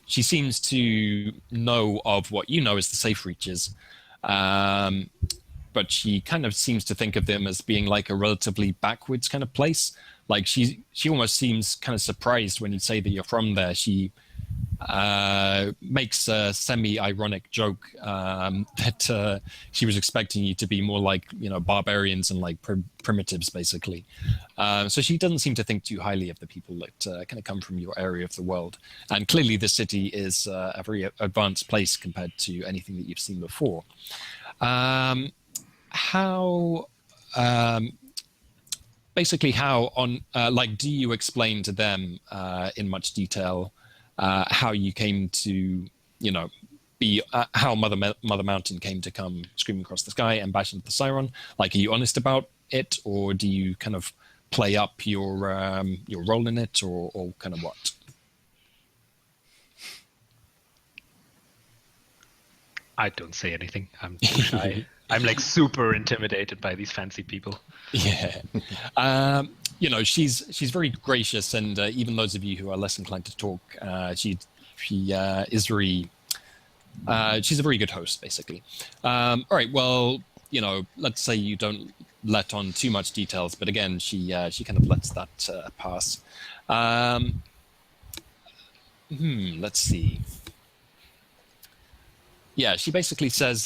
seems to know of what you know as the Safe Reaches. But she kind of seems to think of them as being like a relatively backwards kind of place. Like she almost seems kind of surprised when you say that you're from there. She makes a semi-ironic joke that she was expecting you to be more like barbarians and like primitives basically. So she doesn't seem to think too highly of the people that kind of come from your area of the world. And clearly the city is a very advanced place compared to anything that you've seen before. Do you explain to them in much detail how you came to, be how Mother Mountain came to come screaming across the sky and bash into the Siron? Like, are you honest about it, or do you kind of play up your role in it, or kind of what? I don't say anything. I'm too shy. I'm like super intimidated by these fancy people. Yeah. She's very gracious, and even those of you who are less inclined to talk, she is very. She's a very good host, basically. All right. Well, let's say you don't let on too much details, but again, she kind of lets that pass. Let's see. Yeah, she basically says,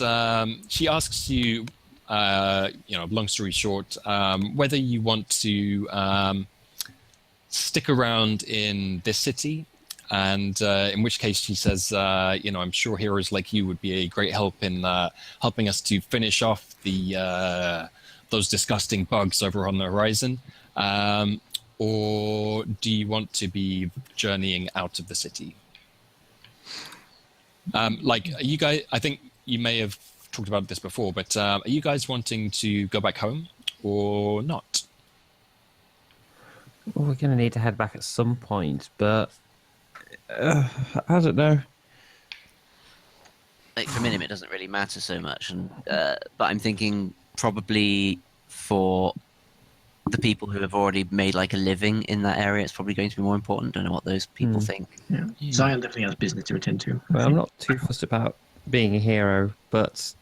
she asks you, long story short, whether you want to stick around in this city, and in which case she says, I'm sure heroes like you would be a great help in helping us to finish off those disgusting bugs over on the horizon. Or do you want to be journeying out of the city? You guys, I think you may have talked about this before, but are you guys wanting to go back home or not? Well, we're going to need to head back at some point, but I don't know. Like, for Minim, it doesn't really matter so much, and but I'm thinking probably for the people who have already made like a living in that area, it's probably going to be more important. Don't know what those people think. Yeah. Zion definitely has business to attend to. Well, I'm not too fussed about being a hero, but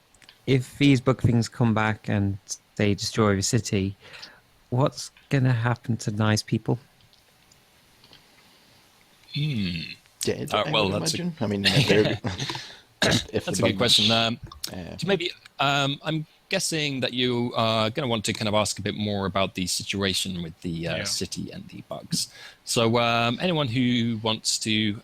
if these bug things come back and they destroy the city, what's going to happen to nice people? Yeah, That's imagine. I mean, that's a good question. Maybe I'm guessing that you are going to want to kind of ask a bit more about the situation with the city and the bugs. So anyone who wants to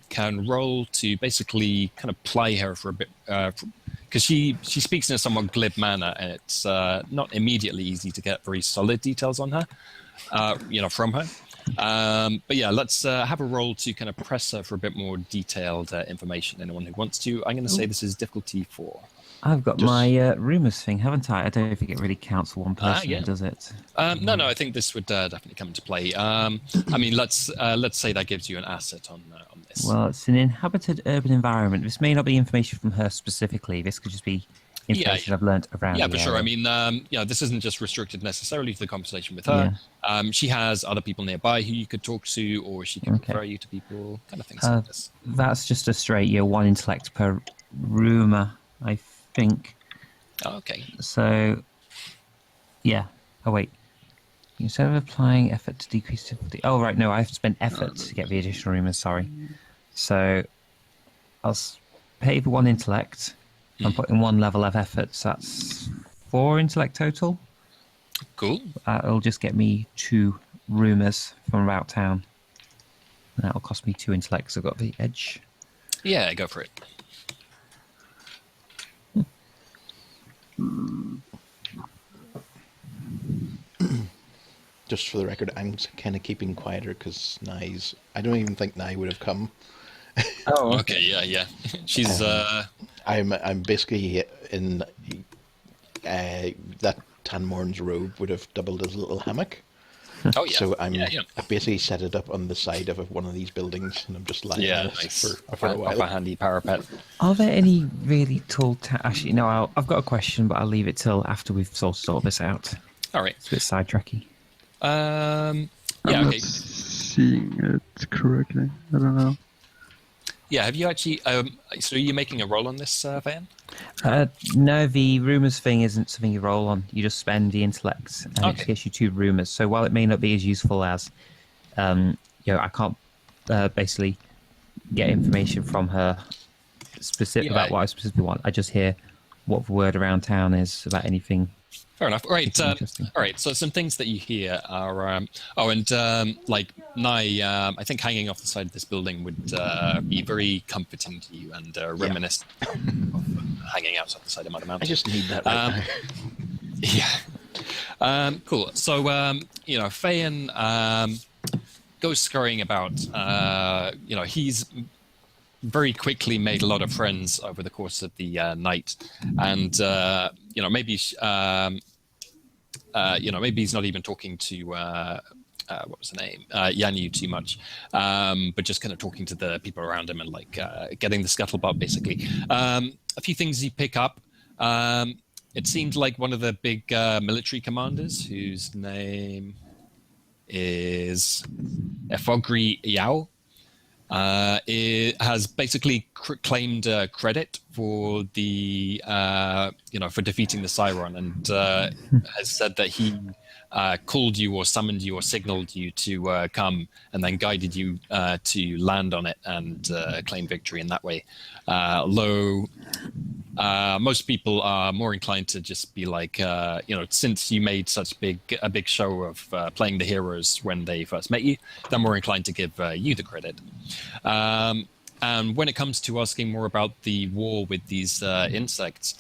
can roll to basically kind of ply her for a bit, because she speaks in a somewhat glib manner, and it's not immediately easy to get very solid details on her, from her. But yeah, let's have a roll to kind of press her for a bit more detailed information. Anyone who wants to. I'm going to say this is difficulty 4. I've got my rumours thing, haven't I? I don't think it really counts for one person, does it? No, I think this would definitely come into play. I mean, let's say that gives you an asset on this. Well, it's an inhabited urban environment. This may not be information from her specifically. This could just be information I've learnt around. Yeah, for sure. I mean, this isn't just restricted necessarily to the conversation with her. Yeah. She has other people nearby who you could talk to, or she can refer you to people, kind of things like this. That's just a straight 1 intellect per rumour, I think. Oh, okay. So, yeah. Oh, wait. Instead of applying effort to decrease difficulty... Oh, right, no, I have to spend effort to get the additional rumours, sorry. So, I'll pay for 1 intellect. I'm putting 1 level of effort, so that's 4 intellect total. Cool. It'll just get me 2 rumours from about town. That'll cost me 2 intellect, because I've got the edge. Yeah, go for it. Just for the record, I'm kind of keeping quieter because Nye's... I don't even think Nye would have come. Oh, okay, yeah. She's... I'm basically in... that Tanmorn's robe would have doubled as a little hammock. Oh, yeah. So I basically set it up on the side of one of these buildings, and I'm just lying on it for a while. A handy parapet. Are there any really tall... Actually, no, I've got a question, but I'll leave it till after we've sorted all this out. All right. It's a bit sidetracky. I'm not seeing it correctly. I don't know. Yeah, have you actually... so are you making a roll on this, Van? No, the rumours thing isn't something you roll on. You just spend the intellect, and it gives you 2 rumours. So while it may not be as useful as... I can't basically get information from her about what I specifically want. I just hear what the word around town is about anything. Fair enough. All right. All right. So some things that you hear are, like Nye, I think hanging off the side of this building would be very comforting to you and reminiscent of hanging outside the side of Mother Mountain. I just need that right now. Yeah. Cool. So, Fayan goes scurrying about. He's very quickly made a lot of friends over the course of the night, and maybe maybe he's not even talking to what was the name, Yanyu too much, but just kind of talking to the people around him and getting the scuttlebutt basically. A few things you pick up. It seemed like one of the big military commanders, whose name is Efogri Yao, it has basically claimed credit for the for defeating the Siron, and has said that he called you or summoned you or signaled you to come, and then guided you to land on it and claim victory in that way. Although most people are more inclined to just be like, since you made such a big show of playing the heroes when they first met you, they're more inclined to give you the credit. And when it comes to asking more about the war with these insects,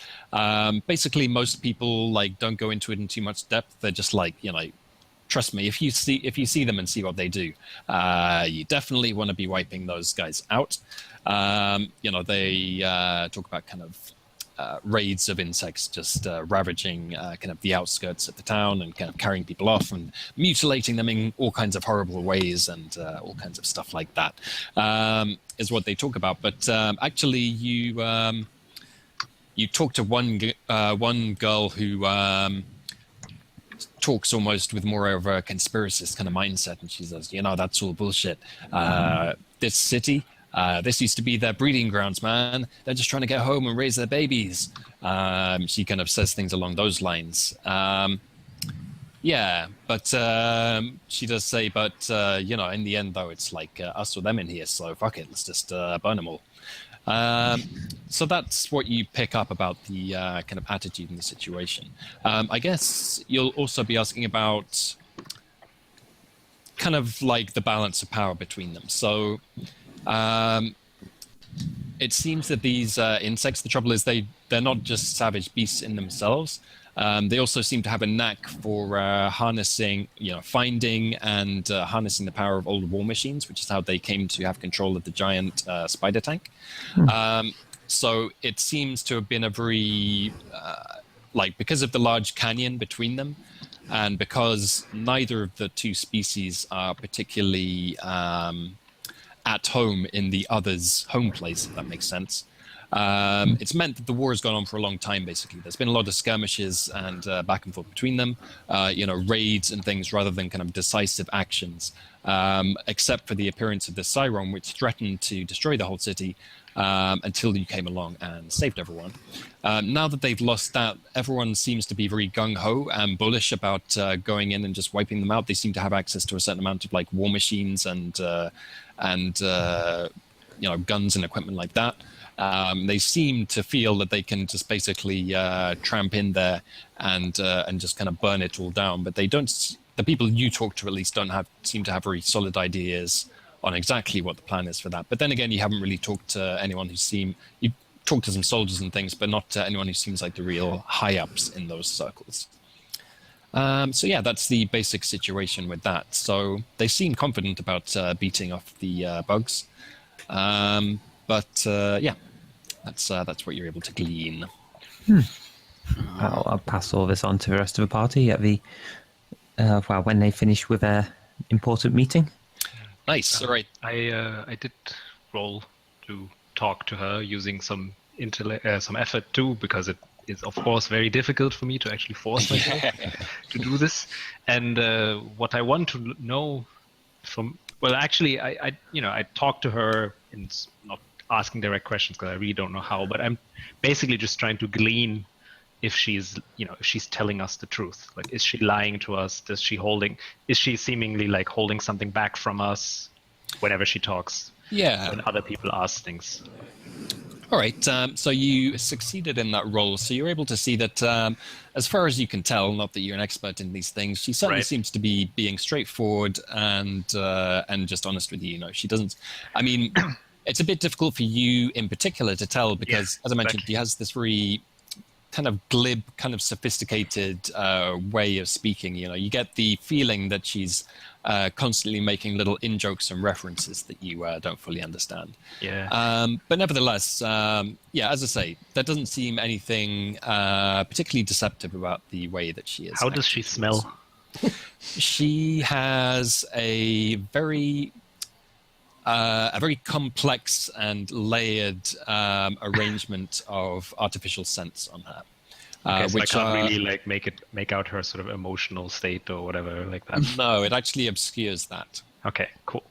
basically most people don't go into it in too much depth. They're just trust me, if you see them and see what they do, you definitely want to be wiping those guys out. They talk about kind of raids of insects just ravaging kind of the outskirts of the town and kind of carrying people off and mutilating them in all kinds of horrible ways and all kinds of stuff like that, is what they talk about. But actually, you talk to one girl who talks almost with more of a conspiracist kind of mindset, and she says, that's all bullshit. This city, this used to be their breeding grounds, man. They're just trying to get home and raise their babies. She kind of says things along those lines. Yeah, but she does say, but in the end, though, it's like us or them in here. So fuck it, let's just burn them all. So that's what you pick up about the kind of attitude in the situation. I guess you'll also be asking about kind of like the balance of power between them. So it seems that these insects, the trouble is they're not just savage beasts in themselves. They also seem to have a knack for harnessing, finding and harnessing the power of old war machines, which is how they came to have control of the giant spider tank. So it seems to have been a very, because of the large canyon between them, and because neither of the two species are particularly at home in the other's home place, if that makes sense. It's meant that the war has gone on for a long time, basically. There's been a lot of skirmishes and back and forth between them, raids and things rather than kind of decisive actions, except for the appearance of the Siron, which threatened to destroy the whole city until you came along and saved everyone. Now that they've lost that, everyone seems to be very gung-ho and bullish about going in and just wiping them out. They seem to have access to a certain amount of war machines and guns and equipment like that. They seem to feel that they can just basically tramp in there and just kind of burn it all down. But they don't. The people you talk to at least don't seem to have very solid ideas on exactly what the plan is for that. But then again, you haven't really talked to anyone you talked to some soldiers and things, but not to anyone who seems like the real high ups in those circles. So yeah, that's the basic situation with that. So they seem confident about beating off the bugs. But yeah, that's what you're able to glean. I'll pass all this on to the rest of the party at the when they finish with their important meeting. Nice. All right. I did roll to talk to her using some effort too, because it is of course very difficult for me to actually force myself to do this. And what I want to know I talked to her in not asking direct questions because I really don't know how, but I'm basically just trying to glean if she's telling us the truth. Like, is she lying to us? Is she seemingly like holding something back from us whenever she talks? Yeah. When other people ask things. All right. So you succeeded in that role. So you're able to see that, as far as you can tell, not that you're an expert in these things, she certainly seems to be being straightforward and just honest with you. She doesn't. I mean, it's a bit difficult for you in particular to tell because, as I mentioned, she has this very kind of glib, kind of sophisticated way of speaking. You get the feeling that she's constantly making little in-jokes and references that you don't fully understand. Yeah. But nevertheless, as I say, there doesn't seem anything particularly deceptive about the way that she is. How does she smell? She has a very complex and layered arrangement of artificial scents on her. Okay, so I can't really make out her sort of emotional state or whatever like that. No, it actually obscures that. Okay, cool.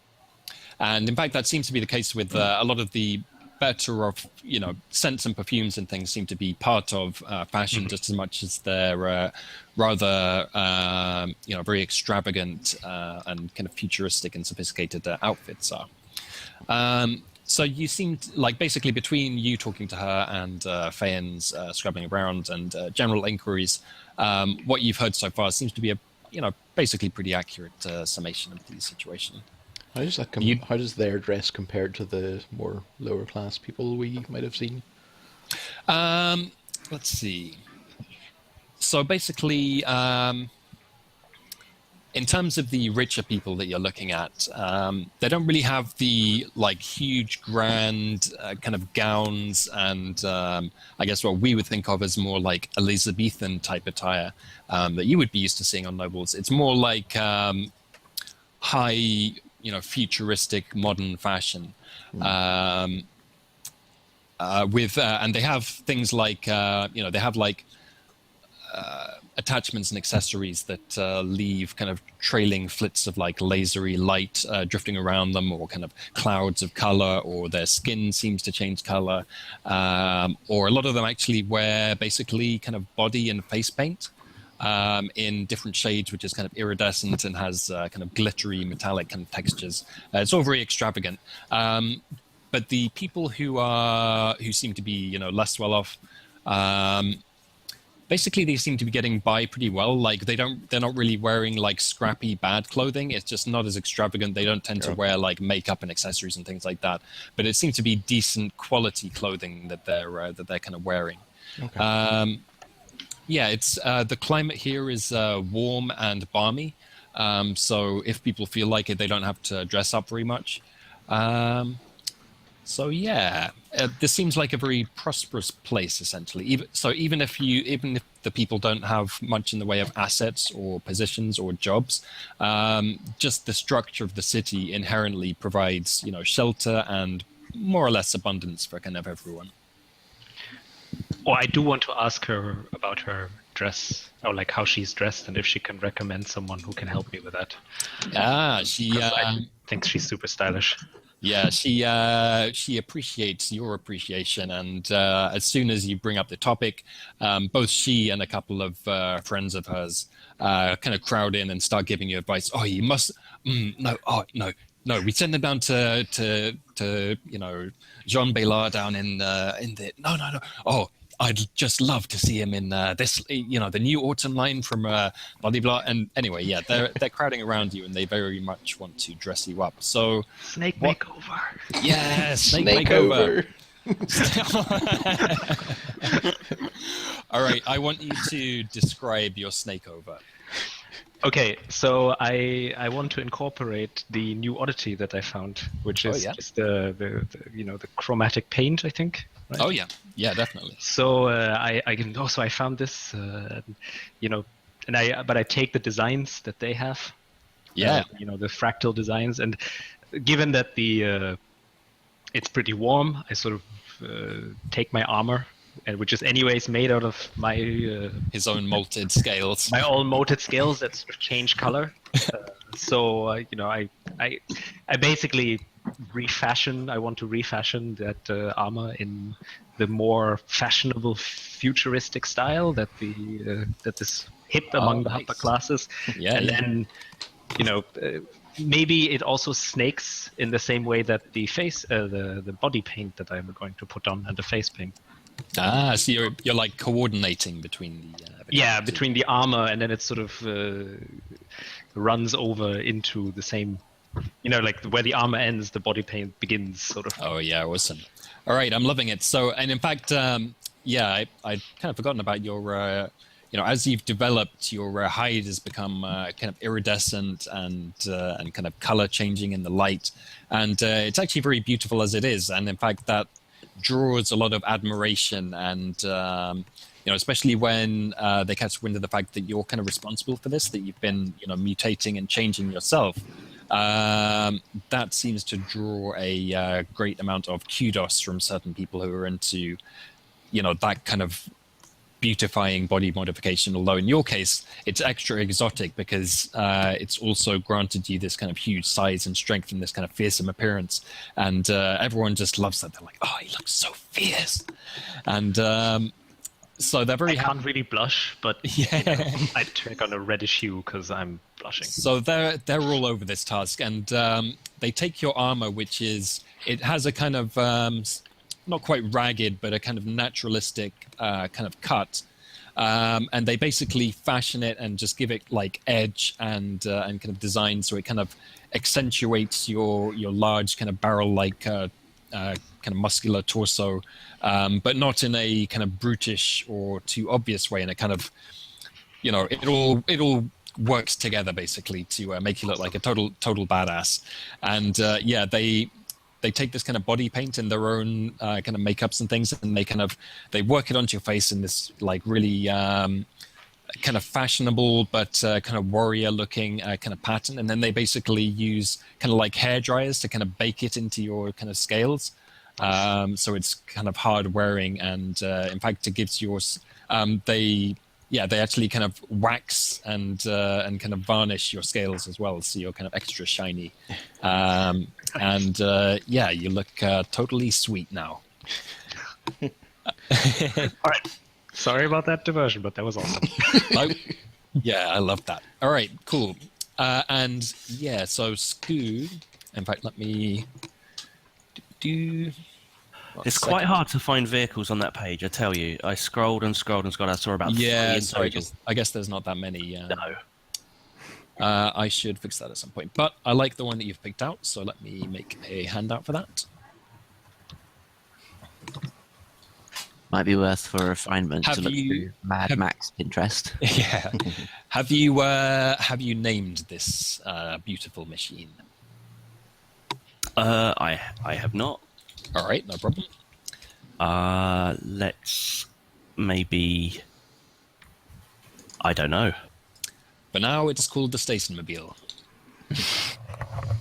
And in fact, that seems to be the case with a lot of the better of scents and perfumes and things seem to be part of fashion just as much as their rather very extravagant and kind of futuristic and sophisticated outfits are. So you seemed like basically between you talking to her and Fayen's scrubbing around and general inquiries, what you've heard so far seems to be a basically pretty accurate summation of the situation. How does that how does their dress compare to the more lower class people we might have seen? Let's see. So basically, in terms of the richer people that you're looking at, they don't really have the huge, grand kind of gowns and I guess what we would think of as more like Elizabethan type attire that you would be used to seeing on nobles. It's more like high, futuristic, modern fashion. And they have things like, they have attachments and accessories that leave kind of trailing flits of lasery light drifting around them, or kind of clouds of color, or their skin seems to change color, or a lot of them actually wear basically kind of body and face paint. in different shades, which is kind of iridescent and has kind of glittery metallic kind of textures. It's all very extravagant. But the people who seem to be less well off, basically they seem to be getting by pretty well. Like they're not really wearing like scrappy bad clothing. It's just not as extravagant. They don't tend to wear like makeup and accessories and things like that. But it seems to be decent quality clothing that they're kind of wearing. Okay. Yeah, it's the climate here is warm and balmy. So if people feel like it, they don't have to dress up very much. So yeah, this seems like a very prosperous place, essentially. Even if the people don't have much in the way of assets or positions or jobs, just the structure of the city inherently provides, shelter and more or less abundance for kind of everyone. Well, I do want to ask her about her dress, or like how she's dressed, and if she can recommend someone who can help me with that. I think she's super stylish. Yeah, she appreciates your appreciation, and as soon as you bring up the topic, both she and a couple of friends of hers kind of crowd in and start giving you advice. Oh, you must no. We send them down to Jean Baylard down in the no. Oh, I'd just love to see him in this, the new autumn line from blah blah blah. And anyway, yeah, they're crowding around you, and they very much want to dress you up. So snake makeover. Yeah, snake makeover. All right, I want you to describe your snakeover. Okay, so I want to incorporate the new oddity that I found, which is just the chromatic paint, I think. Right? Oh yeah, definitely. So I found this, but I take the designs that they have. Yeah. The fractal designs, and given that it's pretty warm, I sort of take my armor, which is anyways made out of my his own molted scales. My own molted scales that sort of change color. I basically I want to refashion that armor in the more fashionable futuristic style that is hip among the upper classes. Yeah, and then maybe it also snakes in the same way that the body paint that I'm going to put on and the face paint. So you're like coordinating between the between the armor, and then it sort of runs over into the same, like where the armor ends, the body paint begins, sort of. Oh yeah, awesome. All right, I'm loving it. So, and in fact, I'd kind of forgotten about your, as you've developed, your hide has become kind of iridescent and kind of color changing in the light, and it's actually very beautiful as it is. And in fact, that draws a lot of admiration, and especially when they catch wind of the fact that you're kind of responsible for this, that you've been mutating and changing yourself. That seems to draw a great amount of kudos from certain people who are into that kind of beautifying body modification, although in your case it's extra exotic because it's also granted you this kind of huge size and strength and this kind of fearsome appearance, and everyone just loves that. They're like, oh, he looks so fierce. And so they're very I can't really blush, but I take on a reddish hue because I'm blushing. So they're all over this task, and they take your armor, which it has a kind of not quite ragged, but a kind of naturalistic kind of cut. And they basically fashion it and just give it like edge and kind of design, so it kind of accentuates your large kind of barrel-like kind of muscular torso, but not in a kind of brutish or too obvious way. In a kind of, it all works together basically to make you look like a total badass. And they take this kind of body paint and their own kind of makeups and things, and they work it onto your face in this like really kind of fashionable but kind of warrior looking kind of pattern. And then they basically use kind of like hair dryers to kind of bake it into your kind of scales. So it's kind of hard wearing, and in fact it gives yours they actually kind of wax and kind of varnish your scales as well, so you're kind of extra shiny. You look totally sweet now. All right. Sorry about that diversion, but that was awesome. Yeah, I love that. All right, cool. And yeah, so Scoo. In fact, let me do. It's quite hard to find vehicles on that page, I tell you. I scrolled and scrolled and scrolled. I saw about 3 Yeah, in sorry. total. I guess there's not that many. No. I should fix that at some point. But I like the one that you've picked out, so let me make a handout for that. Might be worth for refinement Have to look you- through Mad Max Pinterest. Yeah. Have you named this beautiful machine? I have not. All right, no problem. Let's maybe... I don't know. For now, it's called the Stationmobile.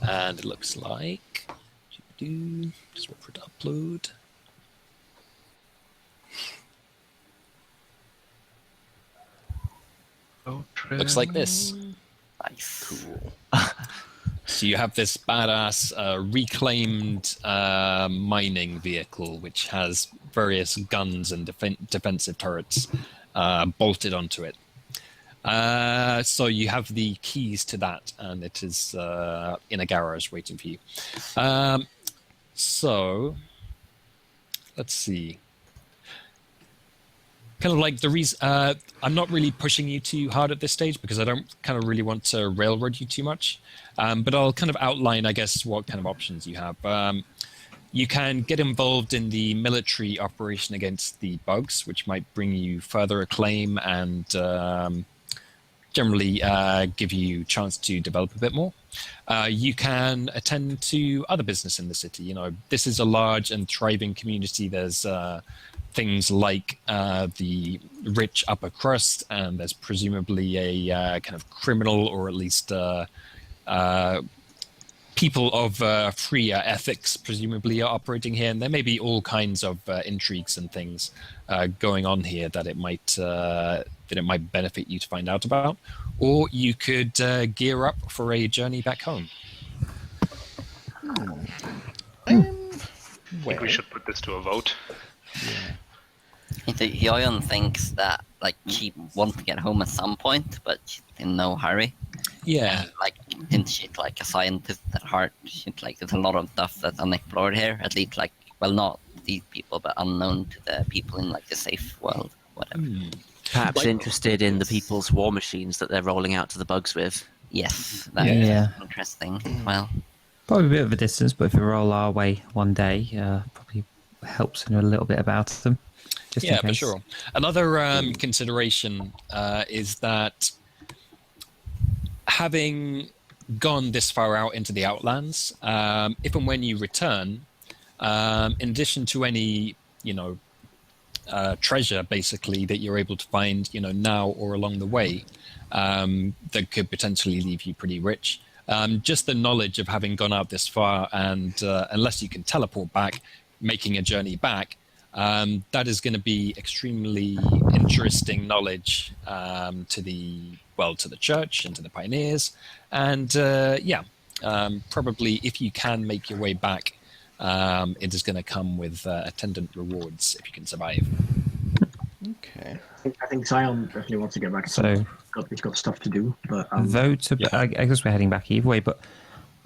And it looks like... Just wait for it to upload. Looks like this. Nice. Cool. So you have this badass reclaimed mining vehicle, which has various guns and defensive turrets bolted onto it. So you have the keys to that, and it is in a garage waiting for you. So let's see. Kind of like the reason I'm not really pushing you too hard at this stage because I don't kind of really want to railroad you too much. But I'll kind of outline, I guess, what kind of options you have. You can get involved in the military operation against the bugs, which might bring you further acclaim and generally give you a chance to develop a bit more. You can attend to other business in the city. You know, this is a large and thriving community. There's things like the rich upper crust, and there's presumably a kind of criminal or at least people of freer ethics presumably are operating here, and there may be all kinds of intrigues and things going on here that it might benefit you to find out about, or you could gear up for a journey back home. I think we should put this to a vote. Hyoyeon thinks that like she wants to get home at some point, but she's in no hurry. Yeah. And, like, since she's like a scientist at heart, she's like there's a lot of stuff that's unexplored here. At least like, well, not these people, but unknown to the people in like the safe world, whatever. Perhaps interested in the people's war machines that they're rolling out to the bugs with. Yes, that's interesting. Well, Probably a bit of a distance, but if we roll our way one day, probably helps to know a little bit about them. Just in Yeah, for case. sure. Another consideration is that having gone this far out into the Outlands, if and when you return, in addition to any, treasure basically that you're able to find, now or along the way, that could potentially leave you pretty rich. Just the knowledge of having gone out this far, and unless you can teleport back, making a journey back, that is going to be extremely interesting knowledge to the church and to the pioneers, and probably if you can make your way back, it is going to come with attendant rewards if you can survive. Okay. I think Zion definitely wants to get back. So He's got stuff to do, but vote. I guess we're heading back either way, but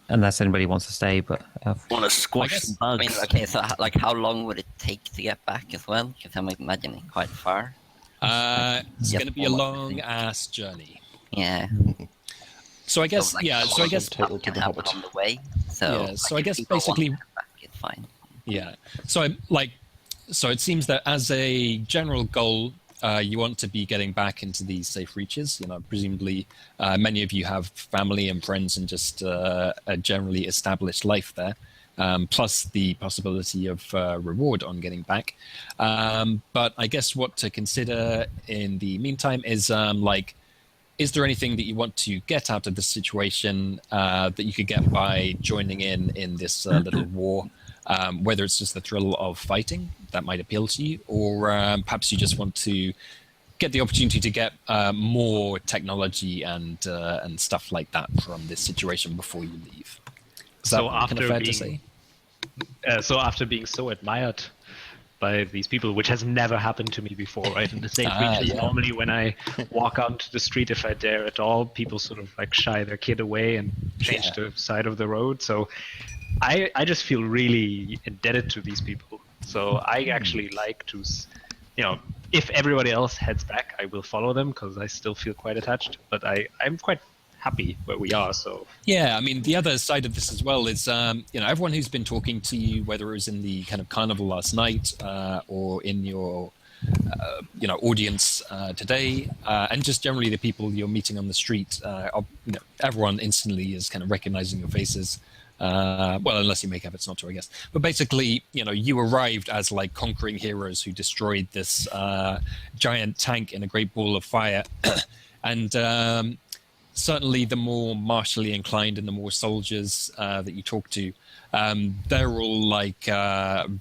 unless anybody wants to stay, but Want to squash some I bugs? mean, okay, so like, how long would it take to get back as well? Because I'm imagining quite far. It's Yep. going to be a long ass journey. Yeah. So I guess, like, so I guess, Entitled to Can the happen Hobbit. on the way. So Yeah, so like, I if guess people want basically- to get back, it's fine. yeah. So it seems that as a general goal, you want to be getting back into these safe reaches. Presumably, many of you have family and friends and just a generally established life there, plus the possibility of reward on getting back. But I guess what to consider in the meantime is is there anything that you want to get out of this situation that you could get by joining in this little war? Whether it's just the thrill of fighting that might appeal to you, or perhaps you just want to get the opportunity to get more technology and stuff like that from this situation before you leave. Is that So kind of after fair to being- say? So after being so admired by these people, which has never happened to me before, right? In the same creatures, normally when I walk out into the street, if I dare at all, people sort of like shy their kid away and change the side of the road. So I just feel really indebted to these people. So I actually like to, if everybody else heads back, I will follow them because I still feel quite attached. But I'm quite happy where we are. So yeah, I mean, the other side of this as well is, everyone who's been talking to you, whether it was in the kind of carnival last night or in your, audience today, and just generally the people you're meeting on the street, everyone instantly is kind of recognizing your faces. Well, unless you make efforts not to, I guess. But basically, you arrived as like conquering heroes who destroyed this giant tank in a great ball of fire, and certainly the more martially inclined and the more soldiers that you talk to, they're all like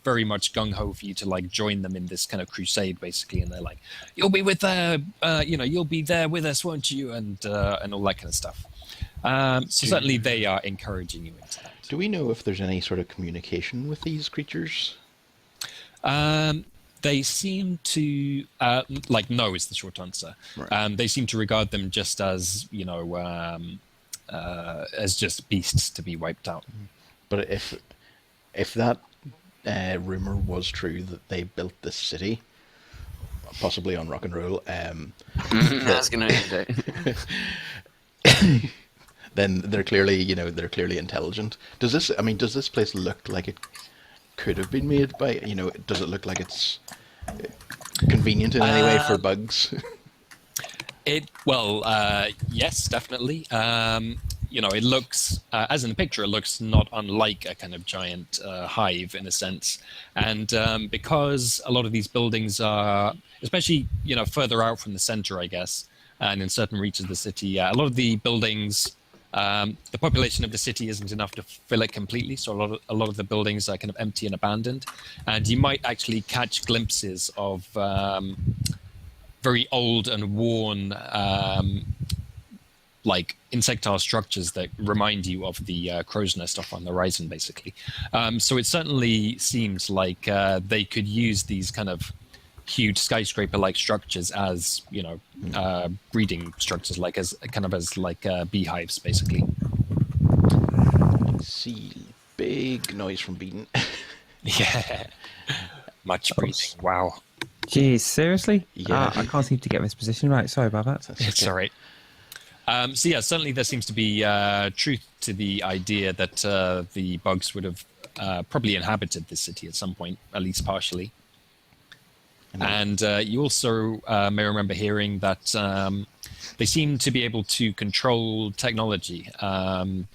very much gung-ho for you to like join them in this kind of crusade, basically. And they're like, you'll be with you'll be there with us, won't you? And all that kind of stuff. So certainly they are encouraging you into that. Do we know if there's any sort of communication with these creatures? They seem to no is the short answer. Right. They seem to regard them just as as just beasts to be wiped out. But if that rumor was true that they built this city, possibly on rock and roll, That's gonna then they're clearly intelligent. Does this place look like it could have been made by, does it look like it's convenient in any way for bugs? Yes, definitely. It looks, as in the picture, it looks not unlike a kind of giant hive in a sense. And because a lot of these buildings are, especially, further out from the center, I guess, and in certain reaches of the city, a lot of the buildings, the population of the city isn't enough to fill it completely. So a lot of the buildings are kind of empty and abandoned. And you might actually catch glimpses of very old and worn like insectile structures that remind you of the crow's nest off on the horizon, basically. So it certainly seems like they could use these kind of huge skyscraper-like structures as, breeding structures, like as beehives, basically. See, big noise from Beaton. Yeah, much breathing. Wow. Jeez, seriously? Yeah. I can't seem to get this position right. Sorry about that. It's all right. So yeah, certainly there seems to be truth to the idea that the bugs would have probably inhabited this city at some point, at least partially. And you also may remember hearing that they seem to be able to control technology.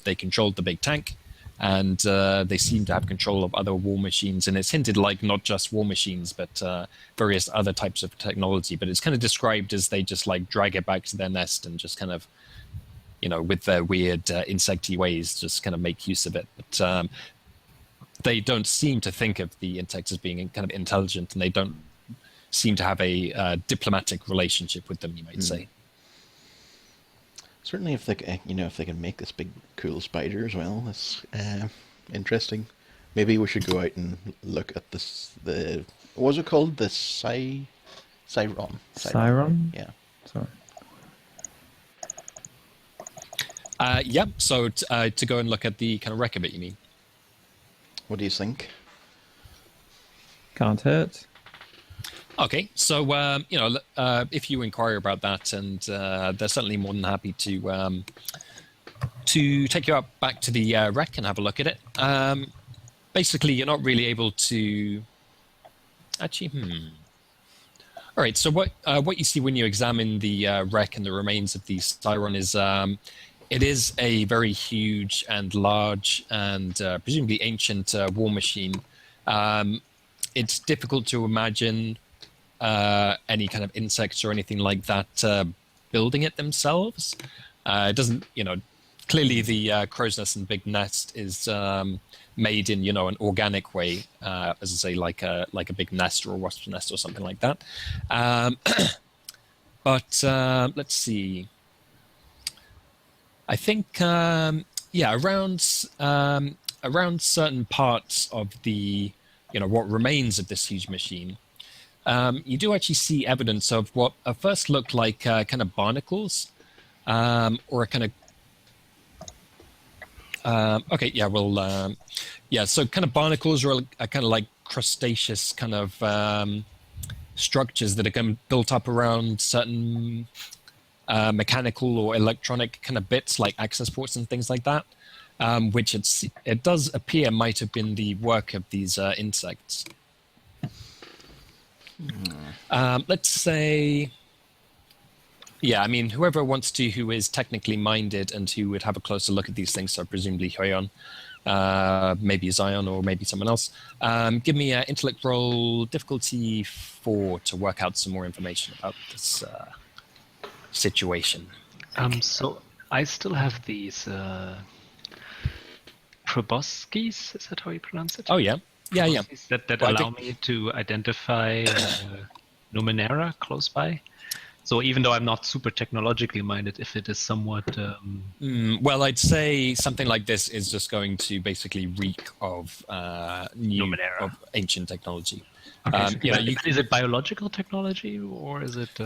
They controlled the big tank, and they seem to have control of other war machines. And it's hinted like not just war machines, but various other types of technology. But it's kind of described as they just like drag it back to their nest and just kind of, with their weird insecty ways, just kind of make use of it. But they don't seem to think of the insects as being kind of intelligent, and they don't seem to have a diplomatic relationship with them, you might say. Certainly, if they can make this big cool spider as well, that's interesting. Maybe we should go out and look at this. What was it called? The Cyron. Cyron? Yeah. Sorry. Yeah. So to go and look at the kind of wreck of it, you mean? What do you think? Can't hurt. Okay, so if you inquire about that, and they're certainly more than happy to take you up back to the wreck and have a look at it. Basically, you're not really able to actually. All right, so what you see when you examine the wreck and the remains of the Cyron is it is a very huge and large and presumably ancient war machine. It's difficult to imagine any kind of insects or anything like that building it themselves. It doesn't, clearly the crow's nest and big nest is made in, an organic way, as I say, like a big nest or a wasp's nest or something like that. But let's see. I think, around certain parts of the what remains of this huge machine, you do actually see evidence of what at first looked like kind of barnacles, or a kind of so kind of barnacles are a kind of like crustaceous kind of structures that are kind of built up around certain mechanical or electronic kind of bits like access ports and things like that, which it does appear might have been the work of these insects. Let's say, whoever wants to, who is technically minded and who would have a closer look at these things, so presumably Hyoyeon, maybe Zion, or maybe someone else, give me an intellect roll difficulty 4 to work out some more information about this situation. So I still have these proboscis, is that how you pronounce it? Oh, yeah. Yeah. That allow me to identify Numenera close by. So even though I'm not super technologically minded, if it is somewhat... well, I'd say something like this is just going to basically reek of Numenera. of ancient technology. Okay, is it biological technology, or is it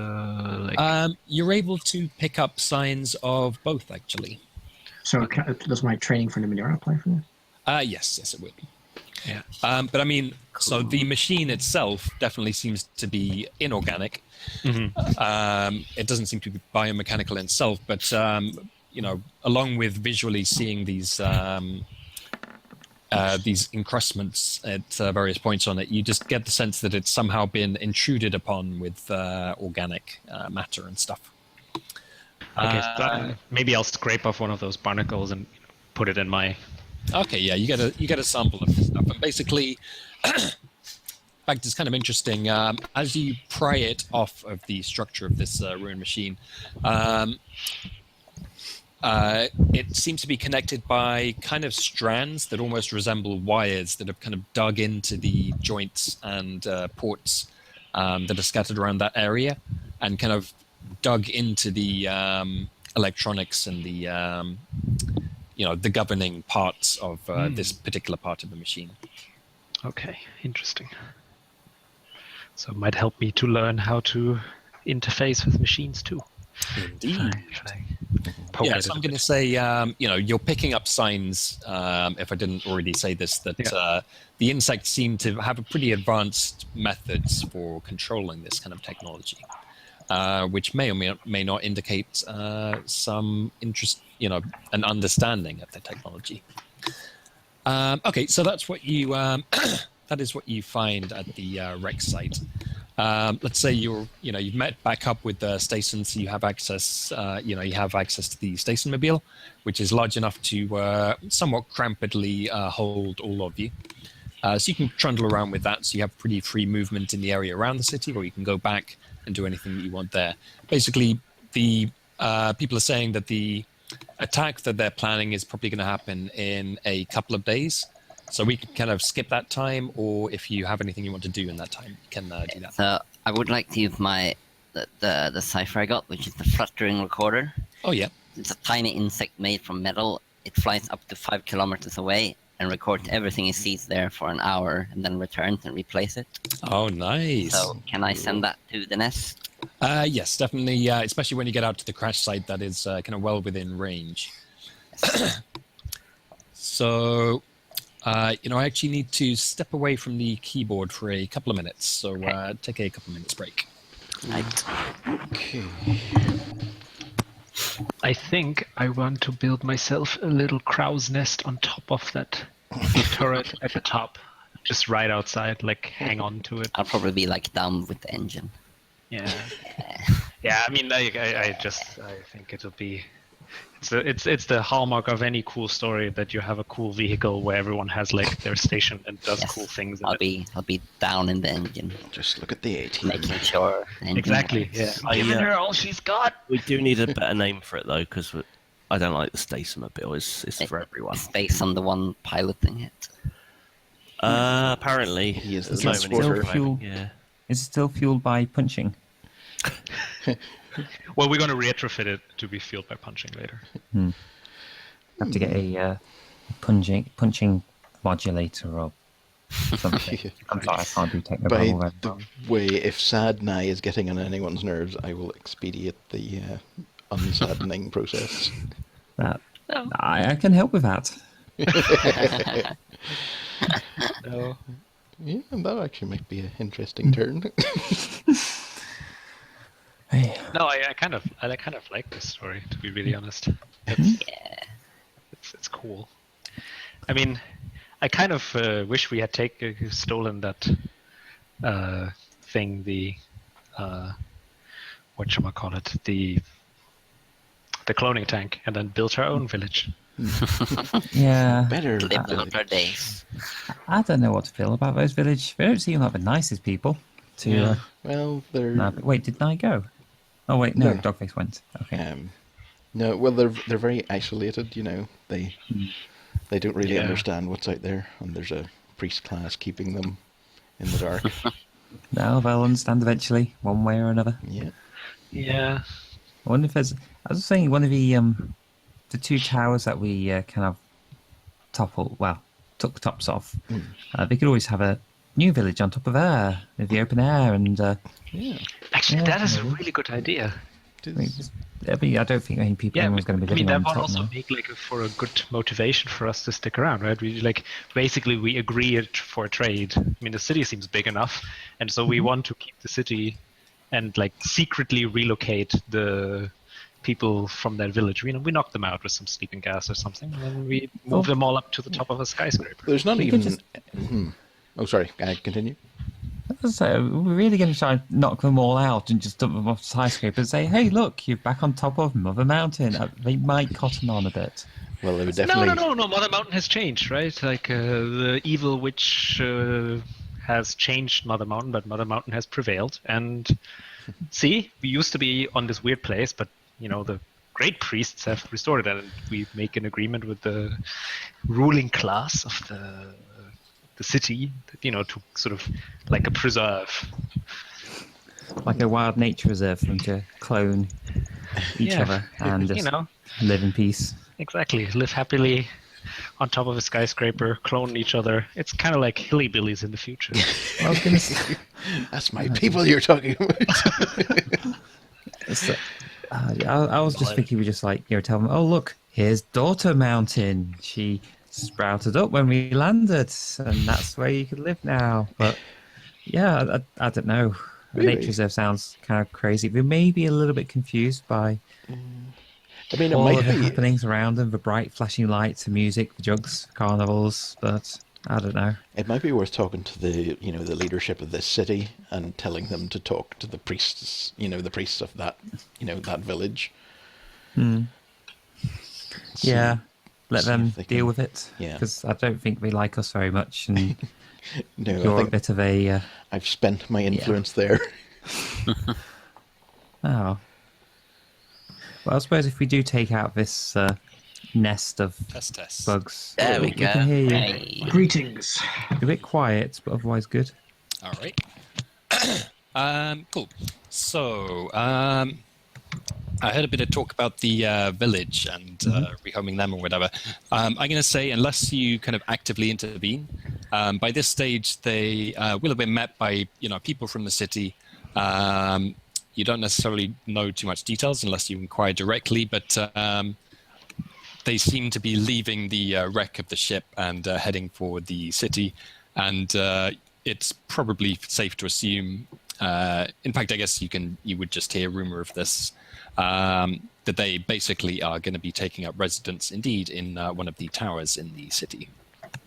you're able to pick up signs of both, actually. So does my training for Numenera apply for this? Yes, it would. Yeah. But so the machine itself definitely seems to be inorganic. Mm-hmm. It doesn't seem to be biomechanical in itself, but along with visually seeing these encrustments at various points on it, you just get the sense that it's somehow been intruded upon with organic matter and stuff. Okay, so maybe I'll scrape off one of those barnacles and put it in my... Okay, yeah, you get a sample of this stuff, and basically, in fact, it's kind of interesting. As you pry it off of the structure of this ruined machine, it seems to be connected by kind of strands that almost resemble wires that have kind of dug into the joints and ports that are scattered around that area, and kind of dug into the electronics and the the governing parts of this particular part of the machine. Okay, interesting. So it might help me to learn how to interface with machines too. Indeed. Yeah, so I'm going to say, you're picking up signs, if I didn't already say this, that the insects seem to have a pretty advanced methods for controlling this kind of technology, which may or may not indicate some interest, an understanding of the technology. Okay, so that's what you that is what you find at the wreck site. Let's say you've met back up with the station, so you have access. You have access to the station mobile, which is large enough to somewhat crampedly hold all of you. So you can trundle around with that. So you have pretty free movement in the area around the city, or you can go back and do anything that you want there. Basically, the people are saying that the attack that they're planning is probably going to happen in a couple of days. So we can kind of skip that time, or if you have anything you want to do in that time, you can do that. So I would like to use the cipher I got, which is the fluttering recorder. Oh, yeah. It's a tiny insect made from metal. It flies up to 5 kilometers away and records everything it sees there for an hour, and then returns and replays it. Oh, nice. So can I send that to the nest? Yes, definitely. Especially when you get out to the crash site, that is kind of well within range. So, I actually need to step away from the keyboard for a couple of minutes. So take a couple of minutes break. Right. Okay. I think I want to build myself a little crow's nest on top of that turret at the top. Just right outside, hang on to it. I'll probably be down with the engine. Yeah. Yeah, I mean, I think it'll be... It's the hallmark of any cool story that you have a cool vehicle where everyone has their station and does cool things. I'll be down in the engine. Just look at the 18. Making sure. Exactly. Yeah. Giving her all she's got. We do need a better name for it though, because I don't like the Station-mobile. It's for everyone. It's based on the one piloting it. Apparently, he is the Is it still fueled by punching? Well, we're going to retrofit it to be fueled by punching later. Have to get a punching modulator or something. I'm sorry, I can't do techno By very the well. way, if sad Nye is getting on anyone's nerves, I will expedite the unsaddening process. That I can help with that. No. Yeah, that actually might be an interesting turn. Hey. No, I kind of like this story, to be really honest. It's cool. I mean, I kind of wish we had stolen that thing, the whatchamacallit, the cloning tank, and then built our own village. Yeah. Better. Live another days. I don't know what to feel about those village. They don't seem like the nicest people. Well, they're Wait, didn't I go? Oh wait, no, No. Dogface went. Okay. no. Well, they're very isolated. You know, they don't really understand what's out there, and there's a priest class keeping them in the dark. No, they'll understand eventually, one way or another. Yeah. Yeah. I wonder if there's. I was saying one of the two towers that we kind of took the tops off. They could always have a new village on top of there, with the open air, and Yeah. Actually, Yeah, that is a maybe. really good idea. I don't think any people anyone's going to be living that on would top also now. make for a good motivation for us to stick around, right? We agree for a trade. I mean, the city seems big enough, and so we want to keep the city and secretly relocate the people from that village. We knock them out with some sleeping gas or something, and then we move them all up to the top of a skyscraper. There's not We even. could Oh, sorry. Continue. So we're really going to try and knock them all out and just dump them off the skyscraper and say, "Hey, look, you're back on top of Mother Mountain." They might cotton on a bit. Well, they would definitely. No. Mother Mountain has changed, right? The evil witch has changed Mother Mountain, but Mother Mountain has prevailed. And see, we used to be on this weird place, but the great priests have restored it, and we make an agreement with the ruling class of the city, to sort of like a preserve. Like a wild nature reserve for them to clone each other and just live in peace. Exactly. Live happily on top of a skyscraper, clone each other. It's kind of like hillbillies in the future. I was going to say, That's my people you're talking about. I was just thinking we just tell them, "Oh, look, here's Daughter Mountain. She sprouted up when we landed, and that's where you can live now." But yeah, I don't know. Really? Nature reserve sounds kind of crazy. We may be a little bit confused by I mean, it all might of the be. happenings around them, the bright flashing lights, the music, the jugs, carnivals, but I don't know. It might be worth talking to the the leadership of this city and telling them to talk to the priests, the priests of that that village. Yeah, let see them if they deal can- with it. Yeah. Because I don't think they like us very much, and No, I you're a think bit of a I've spent my influence there. oh. Well, I suppose if we do take out this nest of Test. bugs, There we we go. can hear you. Hey. Greetings. A bit quiet, but otherwise good. All right. Cool. So, I heard a bit of talk about the village and rehoming them or whatever. I'm going to say, unless you kind of actively intervene, by this stage they will have been met by people from the city. You don't necessarily know too much details unless you inquire directly, but they seem to be leaving the wreck of the ship and heading for the city. And it's probably safe to assume, in fact, I guess you would just hear rumor of this, that they basically are going to be taking up residence indeed in one of the towers in the city.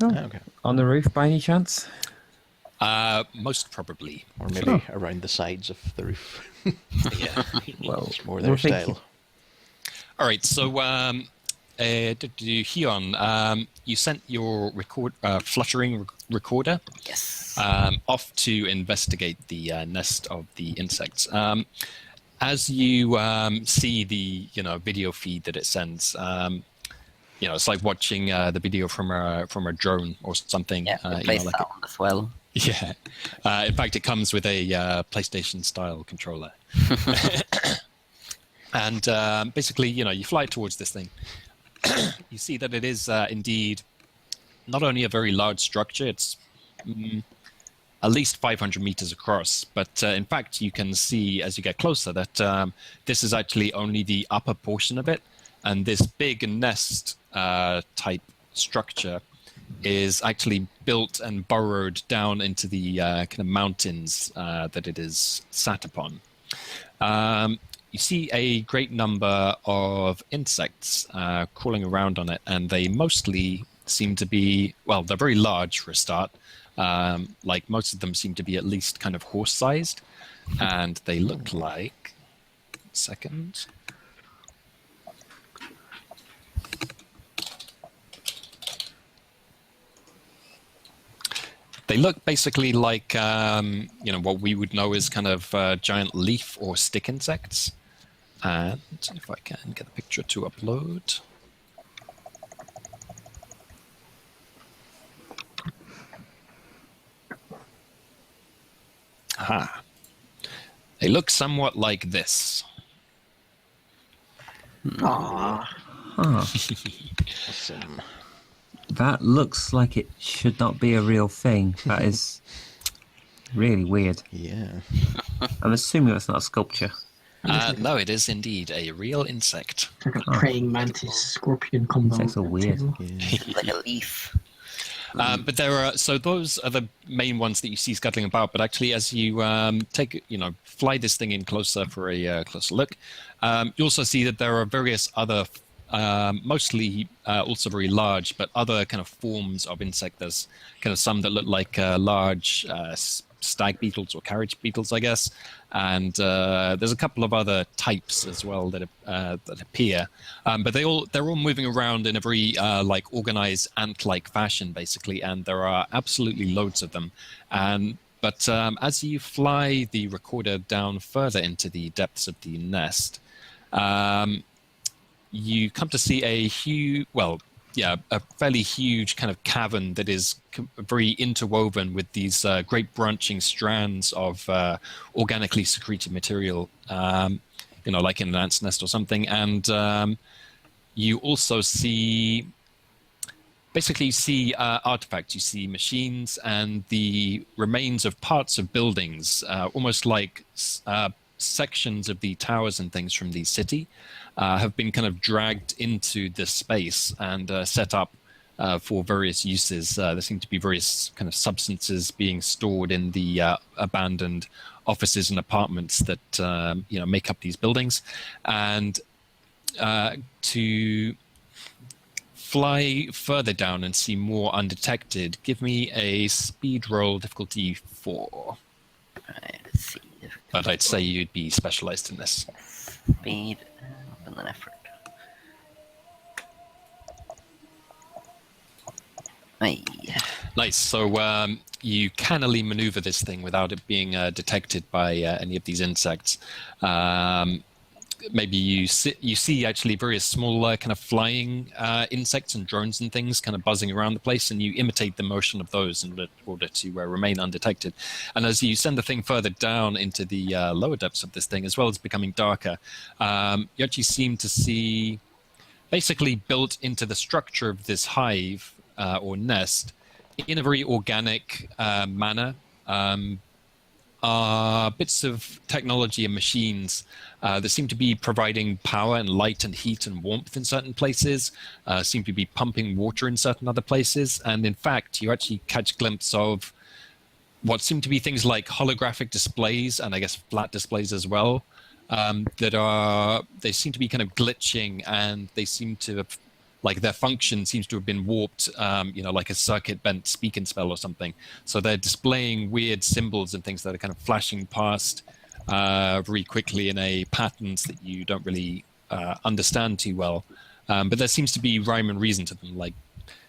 Oh, Okay. on the roof by any chance? Most probably. Or maybe around the sides of the roof. Yeah. Well, It's more their we're thinking- style. All right. So, Hyun, you sent your fluttering recorder Yes. off to investigate the nest of the insects. As you see the video feed that it sends, it's like watching the video from a drone or something. Yeah, the play sound as well. Yeah. In fact, it comes with a PlayStation-style controller. And basically, you fly towards this thing. You see that it is indeed not only a very large structure, it's at least 500 meters across. But in fact, you can see as you get closer that this is actually only the upper portion of it. And this big nest type structure is actually built and burrowed down into the kind of mountains that it is sat upon. You see a great number of insects crawling around on it, and they mostly seem to be, well, they're very large for a start. Like most of them seem to be at least kind of horse-sized, and they look like, second. They look basically like, what we would know as kind of giant leaf or stick insects. And if I can get a picture to upload. Aha. They look somewhat like this. Aww. Awesome. That looks like it should not be a real thing. That is really weird. Yeah. I'm assuming that's not a sculpture. No, it is indeed a real insect. It's like a praying mantis scorpion combo. Insects are weird. Yeah. Like a leaf. But there are, so those are the main ones that you see scuttling about. But actually, as you fly this thing in closer for a closer look, you also see that there are various other, mostly also very large, but other kind of forms of insect. There's kind of some that look like large stag beetles or carriage beetles, I guess. And there's a couple of other types as well that appear, but they're all moving around in a very like organized ant-like fashion, basically. And there are absolutely loads of them. But as you fly the recorder down further into the depths of the nest, you come to see a fairly huge kind of cavern that is very interwoven with these great branching strands of organically secreted material, like in an ant's nest or something. And you also see, basically you see artifacts, you see machines and the remains of parts of buildings, almost like sections of the towers and things from the city. Have been kind of dragged into this space and set up for various uses. There seem to be various kind of substances being stored in the abandoned offices and apartments that make up these buildings. And to fly further down and see more undetected, give me a speed roll difficulty 4. Right, let's see. But I'd say you'd be specialized in this. Speed and an effort. Aye. Nice. So you cannily maneuver this thing without it being detected by any of these insects. Maybe you see actually various small kind of flying insects and drones and things kind of buzzing around the place, and you imitate the motion of those in order to remain undetected. And as you send the thing further down into the lower depths of this thing, as well as becoming darker, you actually seem to see, basically built into the structure of this hive or nest, in a very organic manner, are bits of technology and machines that seem to be providing power and light and heat and warmth in certain places, seem to be pumping water in certain other places. And in fact, you actually catch a glimpse of what seem to be things like holographic displays and I guess flat displays as well, they seem to be kind of glitching, and they seem to have, like their function seems to have been warped, like a circuit bent speak and spell or something. So they're displaying weird symbols and things that are kind of flashing past very quickly in a patterns that you don't really understand too well. But there seems to be rhyme and reason to them. Like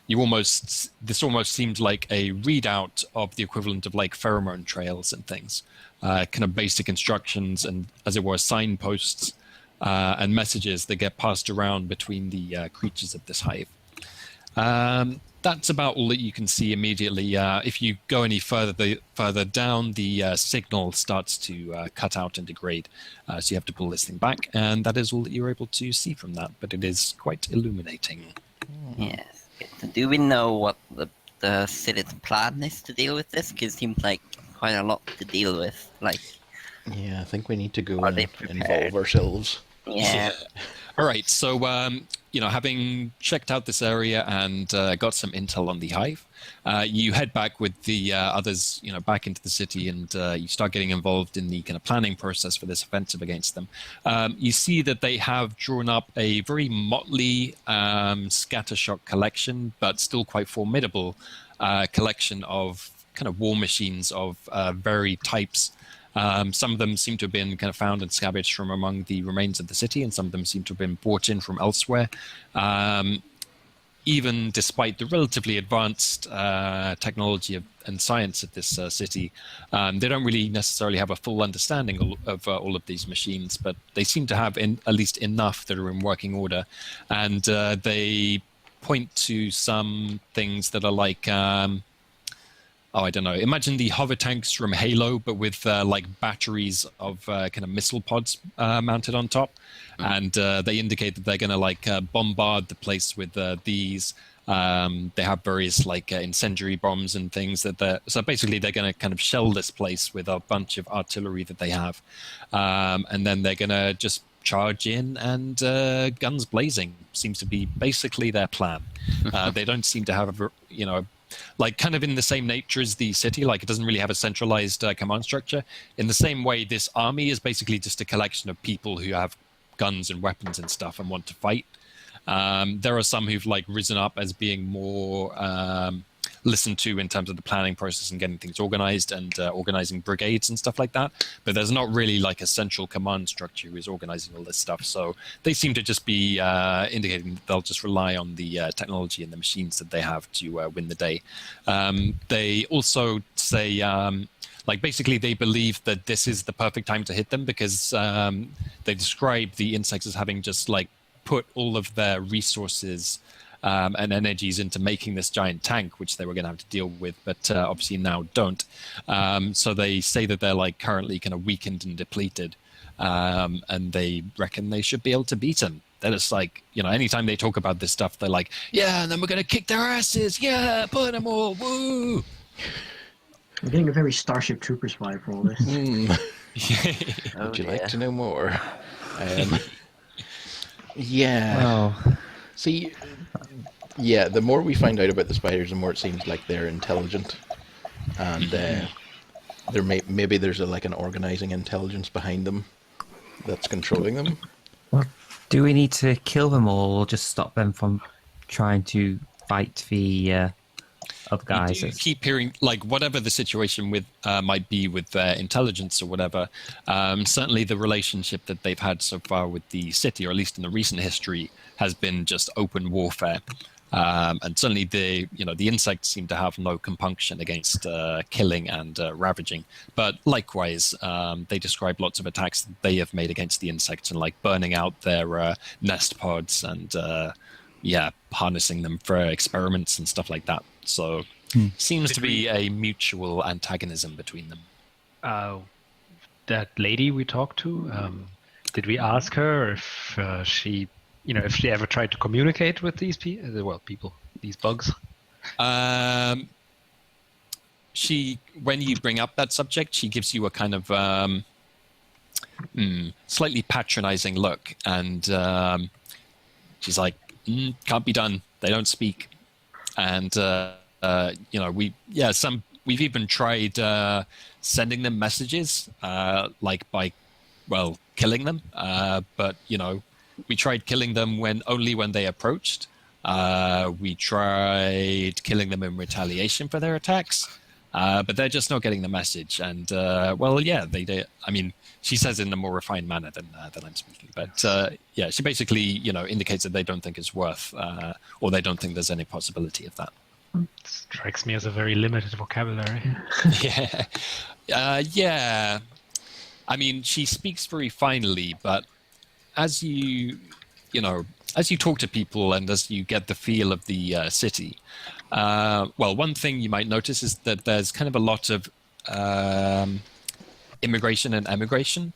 this almost seemed like a readout of the equivalent of like pheromone trails and things, kind of basic instructions and, as it were, signposts. And messages that get passed around between the creatures of this hive. That's about all that you can see immediately. If you go any further down, the signal starts to cut out and degrade. So you have to pull this thing back, and that is all that you're able to see from that. But it is quite illuminating. Yes. So do we know what the the city's plan is to deal with this? Because it seems like quite a lot to deal with. Like, Yeah, I think we need to go Are they and prepared? involve ourselves. yeah. All right. So, having checked out this area and got some intel on the hive, you head back with the others, back into the city, and you start getting involved in the kind of planning process for this offensive against them. You see that they have drawn up a very motley scattershot collection, but still quite formidable collection of kind of war machines of varied types. Some of them seem to have been kind of found and scavenged from among the remains of the city, and some of them seem to have been brought in from elsewhere. Even despite the relatively advanced technology and science of this city, they don't really necessarily have a full understanding of all of these machines, but they seem to have at least enough that are in working order. And they point to some things that are like... I don't know. Imagine the hover tanks from Halo, but with like batteries of kind of missile pods mounted on top. And they indicate that they're going to like bombard the place with these. They have various like incendiary bombs and things so basically they're going to kind of shell this place with a bunch of artillery that they have. And then they're going to just charge in and guns blazing seems to be basically their plan. They don't seem to have like kind of in the same nature as the city, like it doesn't really have a centralized command structure. In the same way, this army is basically just a collection of people who have guns and weapons and stuff and want to fight. There are some who've like risen up as being more listened to in terms of the planning process and getting things organized and organizing brigades and stuff like that. But there's not really like a central command structure who is organizing all this stuff. So they seem to just be indicating that they'll just rely on the technology and the machines that they have to win the day. They also say, like basically they believe that this is the perfect time to hit them because they describe the insects as having just like put all of their resources and energies into making this giant tank, which they were going to have to deal with, but obviously now don't. So they say that they're like currently kind of weakened and depleted, and they reckon they should be able to beat them. They're just like, anytime they talk about this stuff, they're like, yeah, and then we're going to kick their asses. Yeah, put them all. Woo! We're getting a very Starship Troopers vibe for all this. Would you like to know more? Yeah. Well, See, yeah, the more we find out about the spiders, the more it seems like they're intelligent, and maybe there's like an organizing intelligence behind them that's controlling them. well, do we need to kill them all or just stop them from trying to fight the other guys? You do keep hearing, like, whatever the situation with might be with their intelligence or whatever, certainly the relationship that they've had so far with the city, or at least in the recent history, has been just open warfare. And certainly the insects seem to have no compunction against killing and ravaging. But likewise, they describe lots of attacks that they have made against the insects and like burning out their nest pods and harnessing them for experiments and stuff like that. So seems to be a mutual antagonism between them. That lady we talked to, did we ask her if she ever tried to communicate with these people, these bugs? She, when you bring up that subject, she gives you a kind of slightly patronizing look, and she's like, can't be done. They don't speak. And we've even tried sending them messages, like by, killing them. But we tried killing them only when they approached. We tried killing them in retaliation for their attacks, but they're just not getting the message. And they. I mean, she says in a more refined manner than I'm speaking. But she basically indicates that they don't think it's worth, or they don't think there's any possibility of that. Strikes me as a very limited vocabulary. Yeah. I mean, she speaks very finely, but as you talk to people and as you get the feel of the city, one thing you might notice is that there's kind of a lot of immigration and emigration.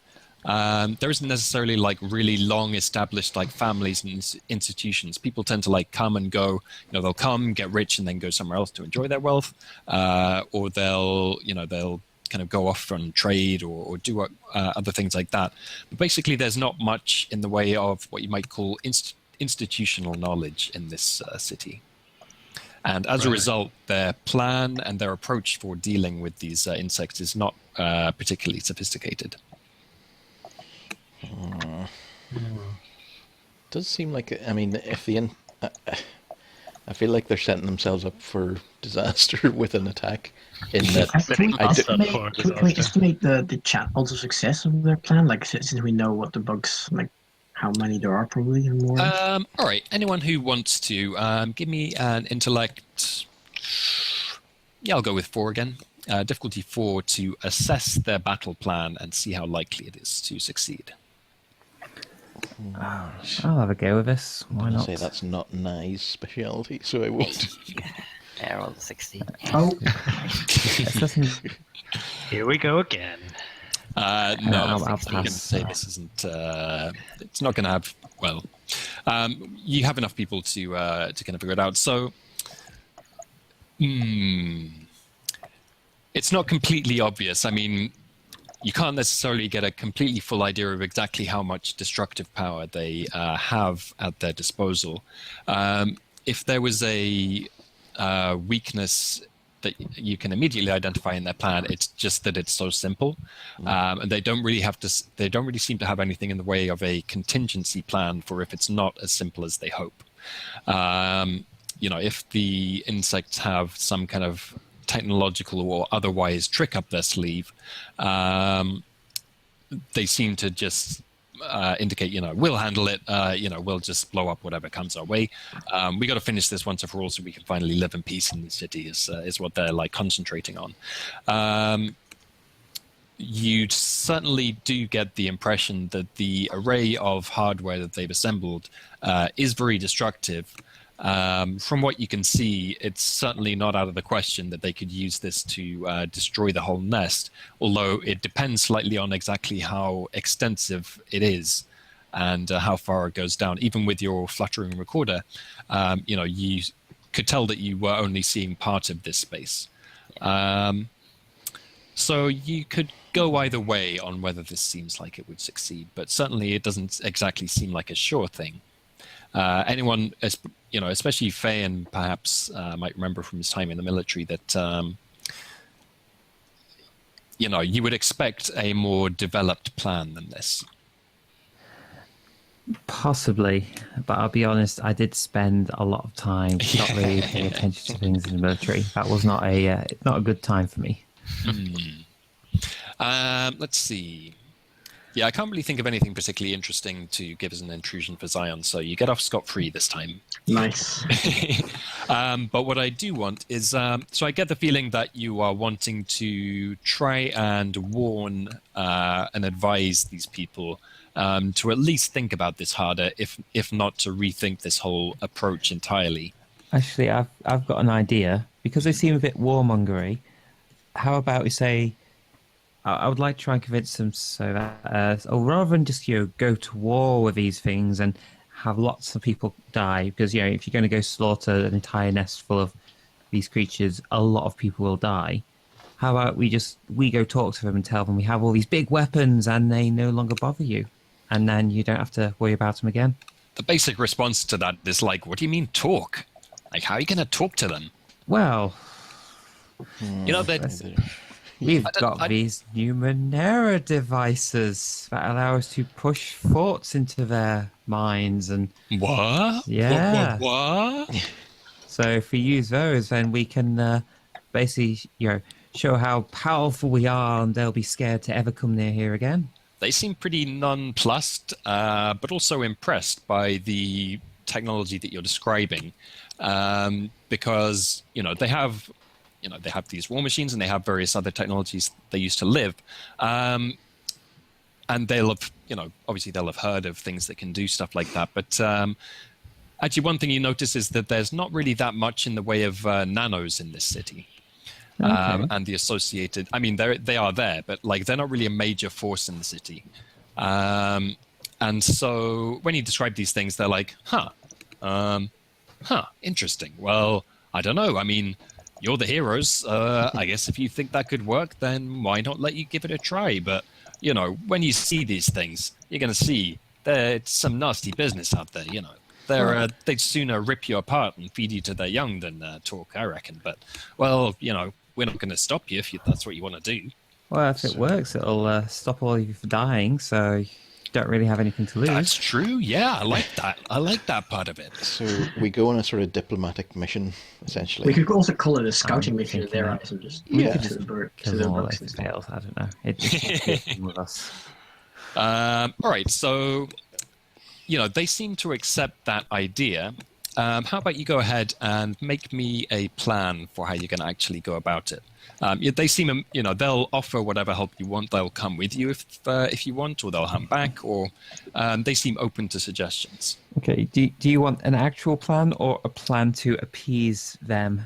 there isn't necessarily like really long established like families and institutions. People tend to like come and go. They'll come, get rich, and then go somewhere else to enjoy their wealth, or they'll kind of go off on trade or do other things like that. But basically, there's not much in the way of what you might call institutional knowledge in this city. And as a result, their plan and their approach for dealing with these insects is not particularly sophisticated. Does seem like, I mean, I feel like they're setting themselves up for disaster with an attack. In that, can we estimate the chance of success of their plan? Like, since we know what the bugs, like how many there are, probably, or more. All right. Anyone who wants to give me an intellect. Yeah, I'll go with 4 again. Difficulty 4 to assess their battle plan and see how likely it is to succeed. I'll have a go with this. Why not? Say that's not Nye's speciality, so I won't. Yeah, roll 60. Oh, Here we go again. No, I'll I was going to say this isn't. It's not going to have. Well, you have enough people to kind of figure it out. So, it's not completely obvious. I mean, you can't necessarily get a completely full idea of exactly how much destructive power they have at their disposal. If there was a weakness that you can immediately identify in their plan, it's just that it's so simple, and they don't really seem to have anything in the way of a contingency plan for if it's not as simple as they hope. If the insects have some kind of technological or otherwise trick up their sleeve, they seem to just indicate, we'll handle it, we'll just blow up whatever comes our way. We got to finish this once and for all so we can finally live in peace in the city is what they're like concentrating on. You certainly do get the impression that the array of hardware that they've assembled is very destructive. From what you can see, it's certainly not out of the question that they could use this to destroy the whole nest, although it depends slightly on exactly how extensive it is and how far it goes down. Even with your fluttering recorder, you could tell that you were only seeing part of this space. So you could go either way on whether this seems like it would succeed, but certainly it doesn't exactly seem like a sure thing. Anyone, especially Fayen, perhaps might remember from his time in the military that, you would expect a more developed plan than this. Possibly, but I'll be honest, I did spend a lot of time not really paying attention to things in the military. That was not a good time for me. Let's see. Yeah, I can't really think of anything particularly interesting to give as an intrusion for Zion, so you get off scot-free this time. Nice. But what I do want is, so I get the feeling that you are wanting to try and warn and advise these people to at least think about this harder, if not to rethink this whole approach entirely. Actually, I've got an idea. Because they seem a bit warmongery, how about we say, I would like to try and convince them so that, rather than just go to war with these things and have lots of people die, because if you're going to go slaughter an entire nest full of these creatures, a lot of people will die. How about we go talk to them and tell them we have all these big weapons and they no longer bother you, and then you don't have to worry about them again. The basic response to that is like, what do you mean talk? Like, how are you going to talk to them? Well, we've I got these Numenera devices that allow us to push thoughts into their minds and... What? Yeah. What? So if we use those, then we can basically, show how powerful we are, and they'll be scared to ever come near here again. They seem pretty nonplussed, but also impressed by the technology that you're describing, because they have these war machines and they have various other technologies they use to live, and they'll have obviously they'll have heard of things that can do stuff like that. But actually, one thing you notice is that there's not really that much in the way of nanos in this city. Okay. And the associated, I mean, they are there, but they're not really a major force in the city. And so when you describe these things, they're like, interesting. Well, I don't know. I mean, you're the heroes. I guess if you think that could work, then why not let you give it a try? But, you know, when you see these things, you're going to see there's some nasty business out there, you know. They'd sooner rip you apart and feed you to their young than talk, I reckon. But, well, you know, we're not going to stop you if that's what you want to do. Well, if it works, it'll stop all of you from dying, so you don't really have anything to lose. That's true. Yeah, I like that. I like that part of it. So we go on a sort of diplomatic mission, essentially. We could also call it a scouting mission in their eyes and just Yeah. to the bird, to Kill the them all bugs if and it stuff. fails. I don't know. It's with us. All right, so, you know, they seem to accept that idea. How about you go ahead and make me a plan for how you're going to actually go about it? They seem, you know, they'll offer whatever help you want. They'll come with you if you want, or they'll hunt back, or they seem open to suggestions. Okay. Do you want an actual plan or a plan to appease them?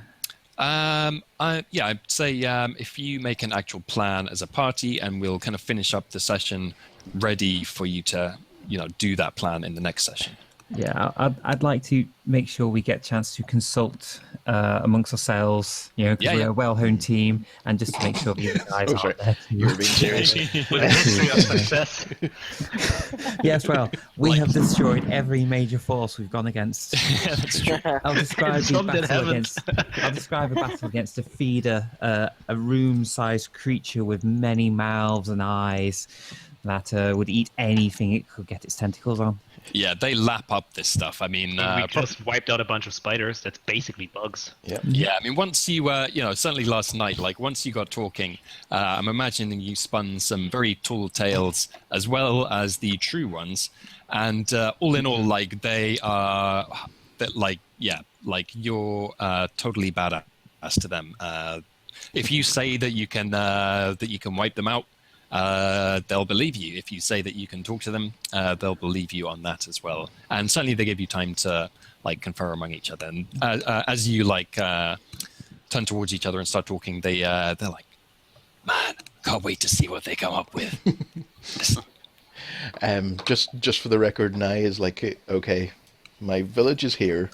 I'd say if you make an actual plan as a party, and we'll kind of finish up the session ready for you to, you know, do that plan in the next session. Yeah, I'd like to make sure we get a chance to consult amongst ourselves, you know, because we're a well-honed team, and just to make sure the other guys aren't there. You're being serious. With a history of success. Yes, well, we have destroyed every major force we've gone against. That's true. I'll describe Some that haven't. I'll describe a battle against a feeder, a room-sized creature with many mouths and eyes that would eat anything it could get its tentacles on. Yeah, they lap up this stuff. I mean, We just wiped out a bunch of spiders. That's basically bugs. Yeah. yeah, I mean, once you, you know, certainly last night, like once you got talking, I'm imagining you spun some very tall tales as well as the true ones. And all in all, like they are, like you're totally badass to them. If you say that you can wipe them out, they'll believe you. If you say that you can talk to them, they'll believe you on that as well. And certainly they give you time to like confer among each other. And as you like turn towards each other and start talking, they're like, man, can't wait to see what they come up with. Just for the record, now is like, okay, my village is here.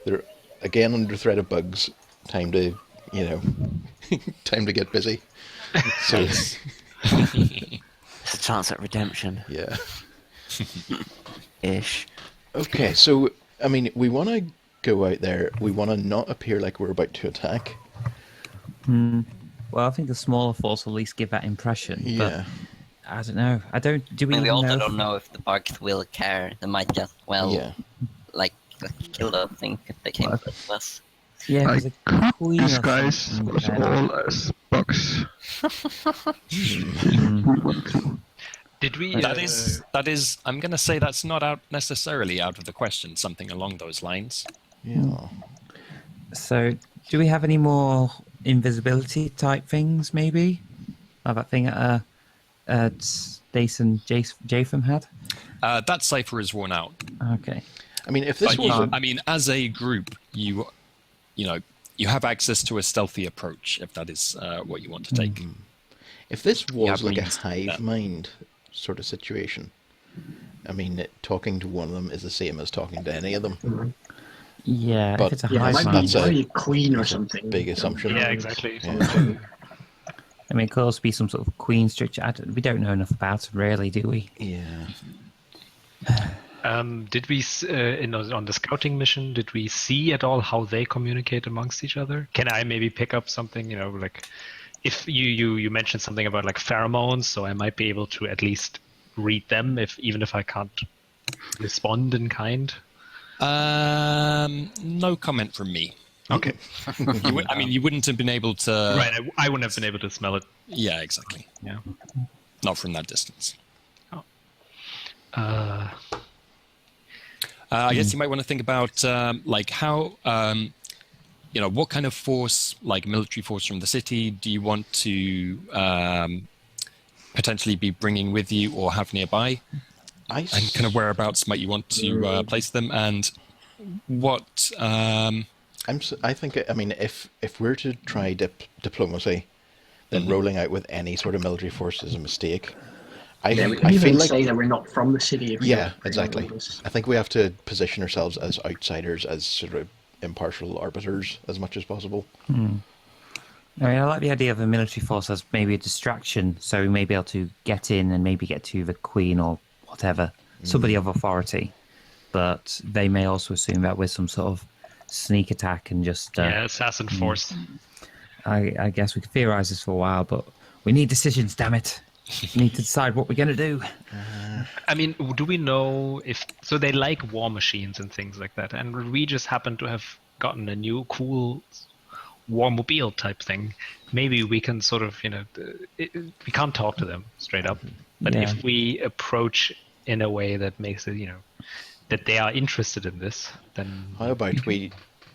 They're again under threat of bugs. Time to, you know, time to get busy. So. It's a chance at redemption. Yeah. Ish. Okay, so, I mean, we want to go out there. We want to not appear like we're about to attack. Well, I think the smaller force will at least give that impression. Yeah. But I don't know. Do we And we even also know? don't know if the bugs will care. They might just, like kill those things if they came to us. Yeah, I 'cause a queen or disguise something us then- all as bugs. Did we? That is. I'm going to say that's not necessarily out of the question. Something along those lines. Yeah. So, do we have any more invisibility type things? Maybe, like that thing Stace and Japham had. That cipher is worn out. Okay. I mean, if this But was... I mean, as a group, you know, you have access to a stealthy approach if that is what you want to take. If this was Yeah, like a means hive that. mind sort of situation, I mean, talking to one of them is the same as talking to any of them. Yeah, But- if it's a Yeah, hive it mind. that's might a- be a queen or something. big assumption. Yeah, exactly. Yeah. I mean, it could also be some sort of queen structure. We don't know enough about them, really, do we? Yeah. Did we, on the scouting mission, did we see at all how they communicate amongst each other? Can I maybe pick up something, you know, like if you mentioned something about like pheromones, so I might be able to at least read them even if I can't respond in kind? No comment from me. Okay. I mean, you wouldn't have been able to. Right, I wouldn't have been able to smell it. Yeah, exactly. Yeah. Not from that distance. I guess you might want to think about like how, you know, what kind of force, like military force from the city, do you want to potentially be bringing with you or have nearby? And kind of whereabouts might you want to place them, and what? I think, I mean, if we're to try diplomacy, then rolling out with any sort of military force is a mistake. We can I even feel like say that we're not from the city. If we yeah, don't exactly. know this. I think we have to position ourselves as outsiders, as sort of impartial arbiters as much as possible. I mean, I like the idea of a military force as maybe a distraction, so we may be able to get in and maybe get to the Queen or whatever, somebody of authority. But they may also assume that we're some sort of sneak attack and just... assassin force. I guess we could theorize this for a while, but we need decisions, damn it. We need to decide what we're going to do. I mean, do we know if... So they like war machines and things like that, and we just happen to have gotten a new cool warmobile type thing. Maybe we can sort of, we can't talk to them straight up, but Yeah. if we approach in a way that makes it, that they are interested in this, then... How about we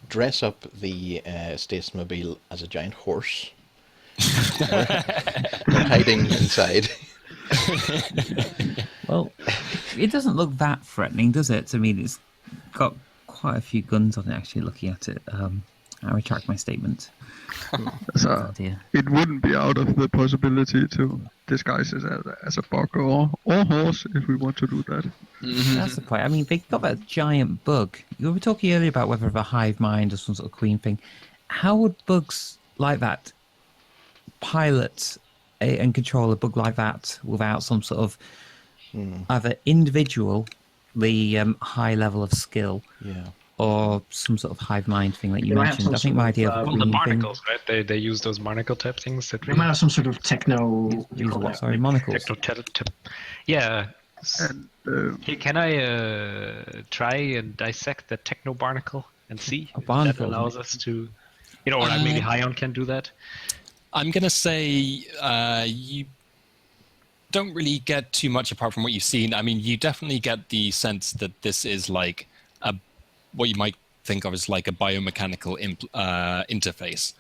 dress up the Statesmobile as a giant horse? We're hiding inside. Well, it doesn't look that threatening, does it? I mean, it's got quite a few guns on it, actually, looking at it. I retract my statement. So Dear. it wouldn't be out of the possibility to disguise it as a bug or horse if we want to do that. That's the point. I mean, they got that giant bug. You were talking earlier about whether a hive mind or some sort of queen thing. How would bugs like that pilot and control a bug like that without some sort of either individually high level of skill or some sort of hive mind thing that you They might have mentioned? some I think sort my of, idea of Well, the queen thing... barnacles, right? They use those barnacle type things that We might have some sort of techno. Use what? Sorry, monocles. Yeah. And Hey, can I try and dissect the techno barnacle and see A if barnacle? that allows us to, or like maybe Hion can do that? I'm going to say you don't really get too much apart from what you've seen. I mean, you definitely get the sense that this is like what you might think of as like a biomechanical interface.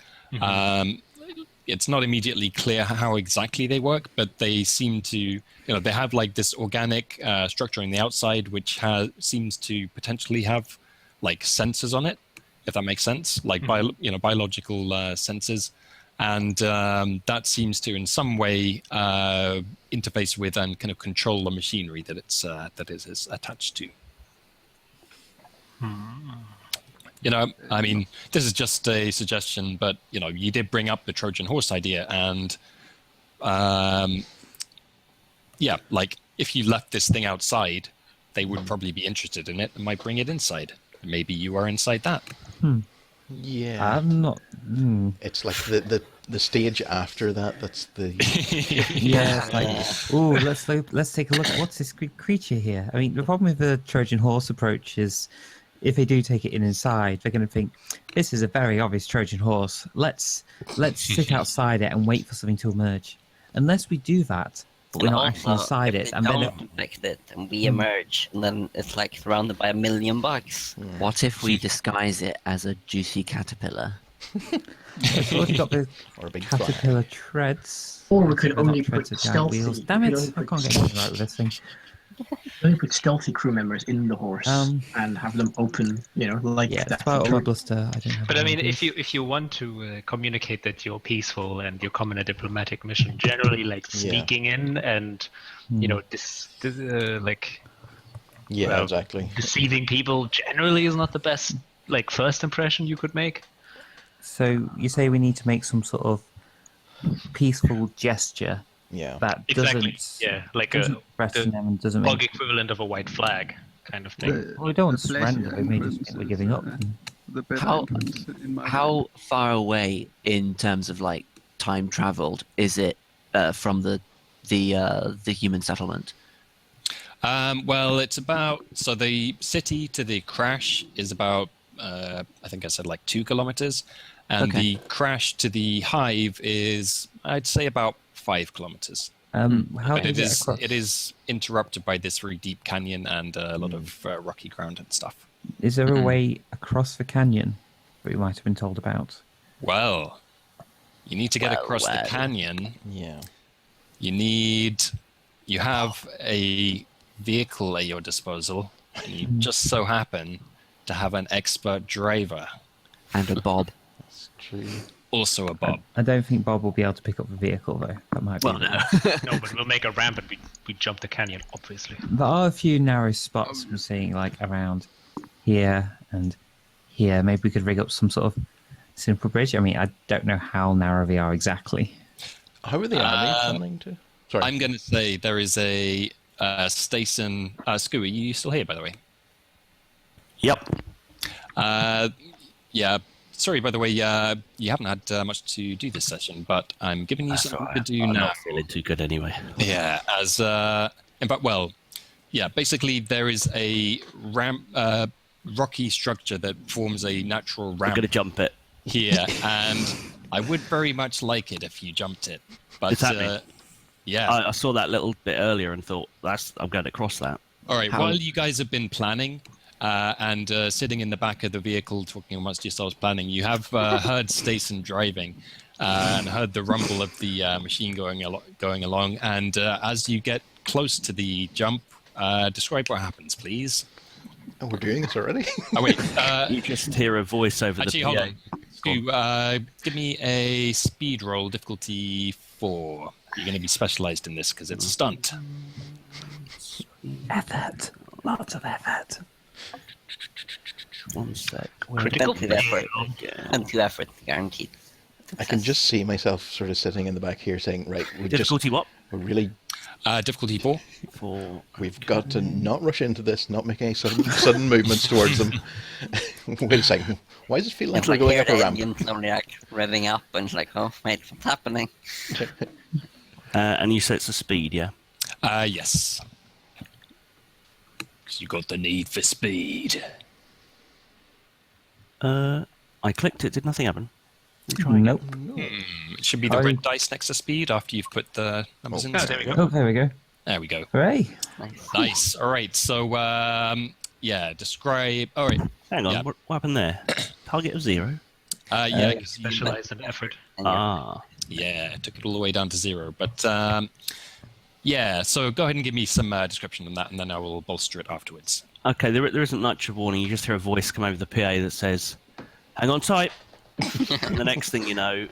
It's not immediately clear how exactly they work, but they seem to, they have like this organic structure on the outside, which seems to potentially have like sensors on it, if that makes sense, like biological sensors. And that seems to, in some way, interface with and kind of control the machinery that it is attached to. I mean, this is just a suggestion, but you did bring up the Trojan horse idea, and like if you left this thing outside, they would probably be interested in it and might bring it inside. Maybe you are inside that. Yeah. I'm not... It's like the stage after that. That's the Yeah, it's like, let's take a look at what's this creature here. I mean, the problem with the Trojan horse approach is if they do take it inside, they're going to think, this is a very obvious Trojan horse. Let's sit outside it and wait for something to emerge. Unless we do that, but we're not actually inside it. And then infect it and we emerge, and then it's like surrounded by a million bugs. What if we disguise it as a juicy caterpillar? it's already got the or a big caterpillar treads. Or we could They're not only treads, put they're giant stealthy. wheels. Damn we it! could only I put can't get anything right with this thing. only put stealthy crew members in the horse and have them open, like Yeah, that. it's about all my bluster. I don't have But I any mean, ideas. if you want to communicate that you're peaceful and you come on a diplomatic mission, generally like sneaking in and exactly. deceiving people generally is not the best like first impression you could make. So you say we need to make some sort of peaceful gesture that Exactly. doesn't Like doesn't threaten them and doesn't bug make... equivalent of a white flag kind of thing. Well, we don't want to the surrender. pleasure We may just think we're giving up. The better How- entrance in my mind. How far away in terms of like time traveled is it from the human settlement? Well, it's about, so the city to the crash is about, I think I said like 2 kilometers. And Okay. the crash to the hive is, I'd say, about 5 kilometers. How But do we get across? it is interrupted by this very deep canyon and a lot of rocky ground and stuff. Is there a way across the canyon that we might have been told about? Well, you need to get across the canyon. Yeah. You have a vehicle at your disposal, and you just so happen to have an expert driver. And a bob. That's true. Also a Bob. I don't think Bob will be able to pick up the vehicle, though. That might be... Well, no, but we'll make a ramp and we jump the canyon, obviously. There are a few narrow spots I'm seeing, like around here and here. Maybe we could rig up some sort of simple bridge. I mean, I don't know how narrow they are exactly. How are the army planning to? Sorry. I'm going to say there is a station. Scoo, are you still here, by the way? Yep. Yeah. Sorry, by the way, you haven't had much to do this session, but I'm giving you That's something all to right. do I'm now. not feeling too good anyway. Yeah, basically there is a ramp, rocky structure that forms a natural I'm ramp going to jump it. here, and I would very much like it if you jumped it. But It's happening. yeah. I saw that little bit earlier and thought, I'm going to cross that. All right. How- While you guys have been planning and sitting in the back of the vehicle talking amongst yourselves planning, you have heard Stacen driving and heard the rumble of the machine going along. And as you get close to the jump, describe what happens, please. Oh, we're doing this already? Oh, wait. You just hear a voice over Actually, the hold PA. on. Stu, give me a speed roll, difficulty 4. You're going to be specialized in this because it's a stunt. Effort. Lots of effort. 1 sec. Critical Plenty of effort. Yeah. Plenty of effort, guaranteed. I can just see myself sort of sitting in the back here saying, right, Difficulty what? we're really, Difficulty 4. we've got to not rush into this, not make any sudden movements towards them. Wait a second, why does it feel like It's we're like going here up the a ramp? engine slowly like revving up, and it's like, oh mate, what's happening? And you said it's a speed, yeah? Yes. Because you got the need for speed. I clicked it. Did nothing happen? Nope. It should be the red dice next to speed after you've put the numbers in. Oh, there we go. Oh, there we go. There we go. Hooray. Nice. Nice. All right. So, describe. All right. Hang on. Yeah. What happened there? Target of 0? Yeah. 'Cause you- Specialized in effort. Ah. yeah. Took it all the way down to 0. But yeah. So go ahead and give me some description on that, and then I will bolster it afterwards. Okay, there isn't much of warning. You just hear a voice come over the PA that says, "Hang on tight." And the next thing you know,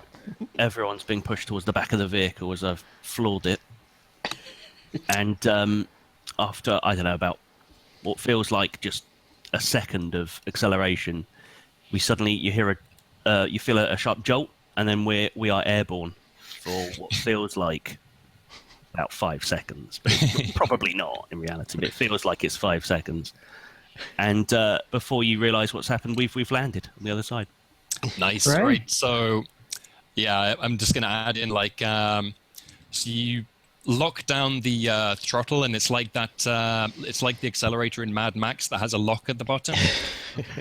everyone's being pushed towards the back of the vehicle as I've floored it. And after, I don't know, about what feels like just a second of acceleration, you hear you feel a sharp jolt, and then we are airborne for what feels like about 5 seconds, but it's probably not in reality. But it feels like it's 5 seconds, and before you realise what's happened, we've landed on the other side. Nice. Right. Right. So, yeah, I'm just gonna add in like, so you lock down the throttle, and it's like that. It's like the accelerator in Mad Max that has a lock at the bottom.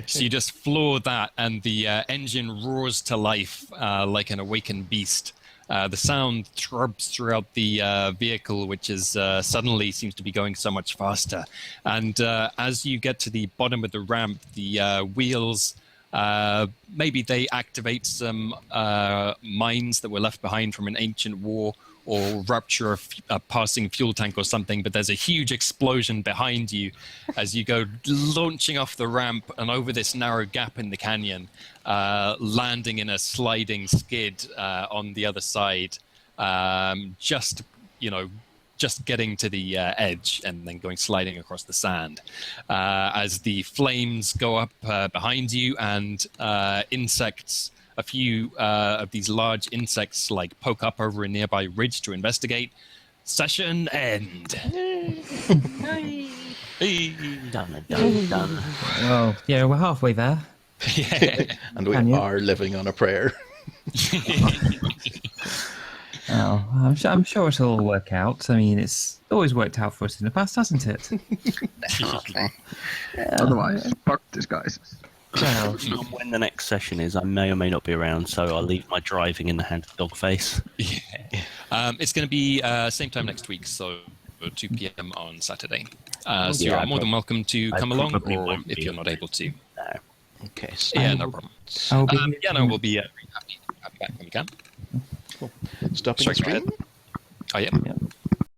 So you just floor that, and the engine roars to life like an awakened beast. The sound throbs throughout the vehicle, which is suddenly seems to be going so much faster. And as you get to the bottom of the ramp, the wheels. Maybe they activate some mines that were left behind from an ancient war, or rupture a passing fuel tank or something, but there's a huge explosion behind you as you go launching off the ramp and over this narrow gap in the canyon, landing in a sliding skid on the other side, just getting to the edge and then going sliding across the sand. As the flames go up behind you, and insects, a few of these large insects like poke up over a nearby ridge to investigate. Session end. Done. Well, yeah, we're halfway there. Yeah. And we Canyon. are living on a prayer. Oh, I'm sure it'll all work out. I mean, it's always worked out for us in the past, hasn't it? Definitely. Otherwise, fuck disguises. Well, When the next session is, I may or may not be around, so I'll leave my driving in the hands of Dogface. Yeah. It's going to be same time next week, so 2 p.m. on Saturday. So Yeah, you're more than welcome to I come along, probably or won't if be. you're not able to. Okay, so Yeah, no problem. I'll be here. Yeah, no, we'll be happy back when we can. stopping Sorry, the go ahead. stream. Oh, yeah. Yeah.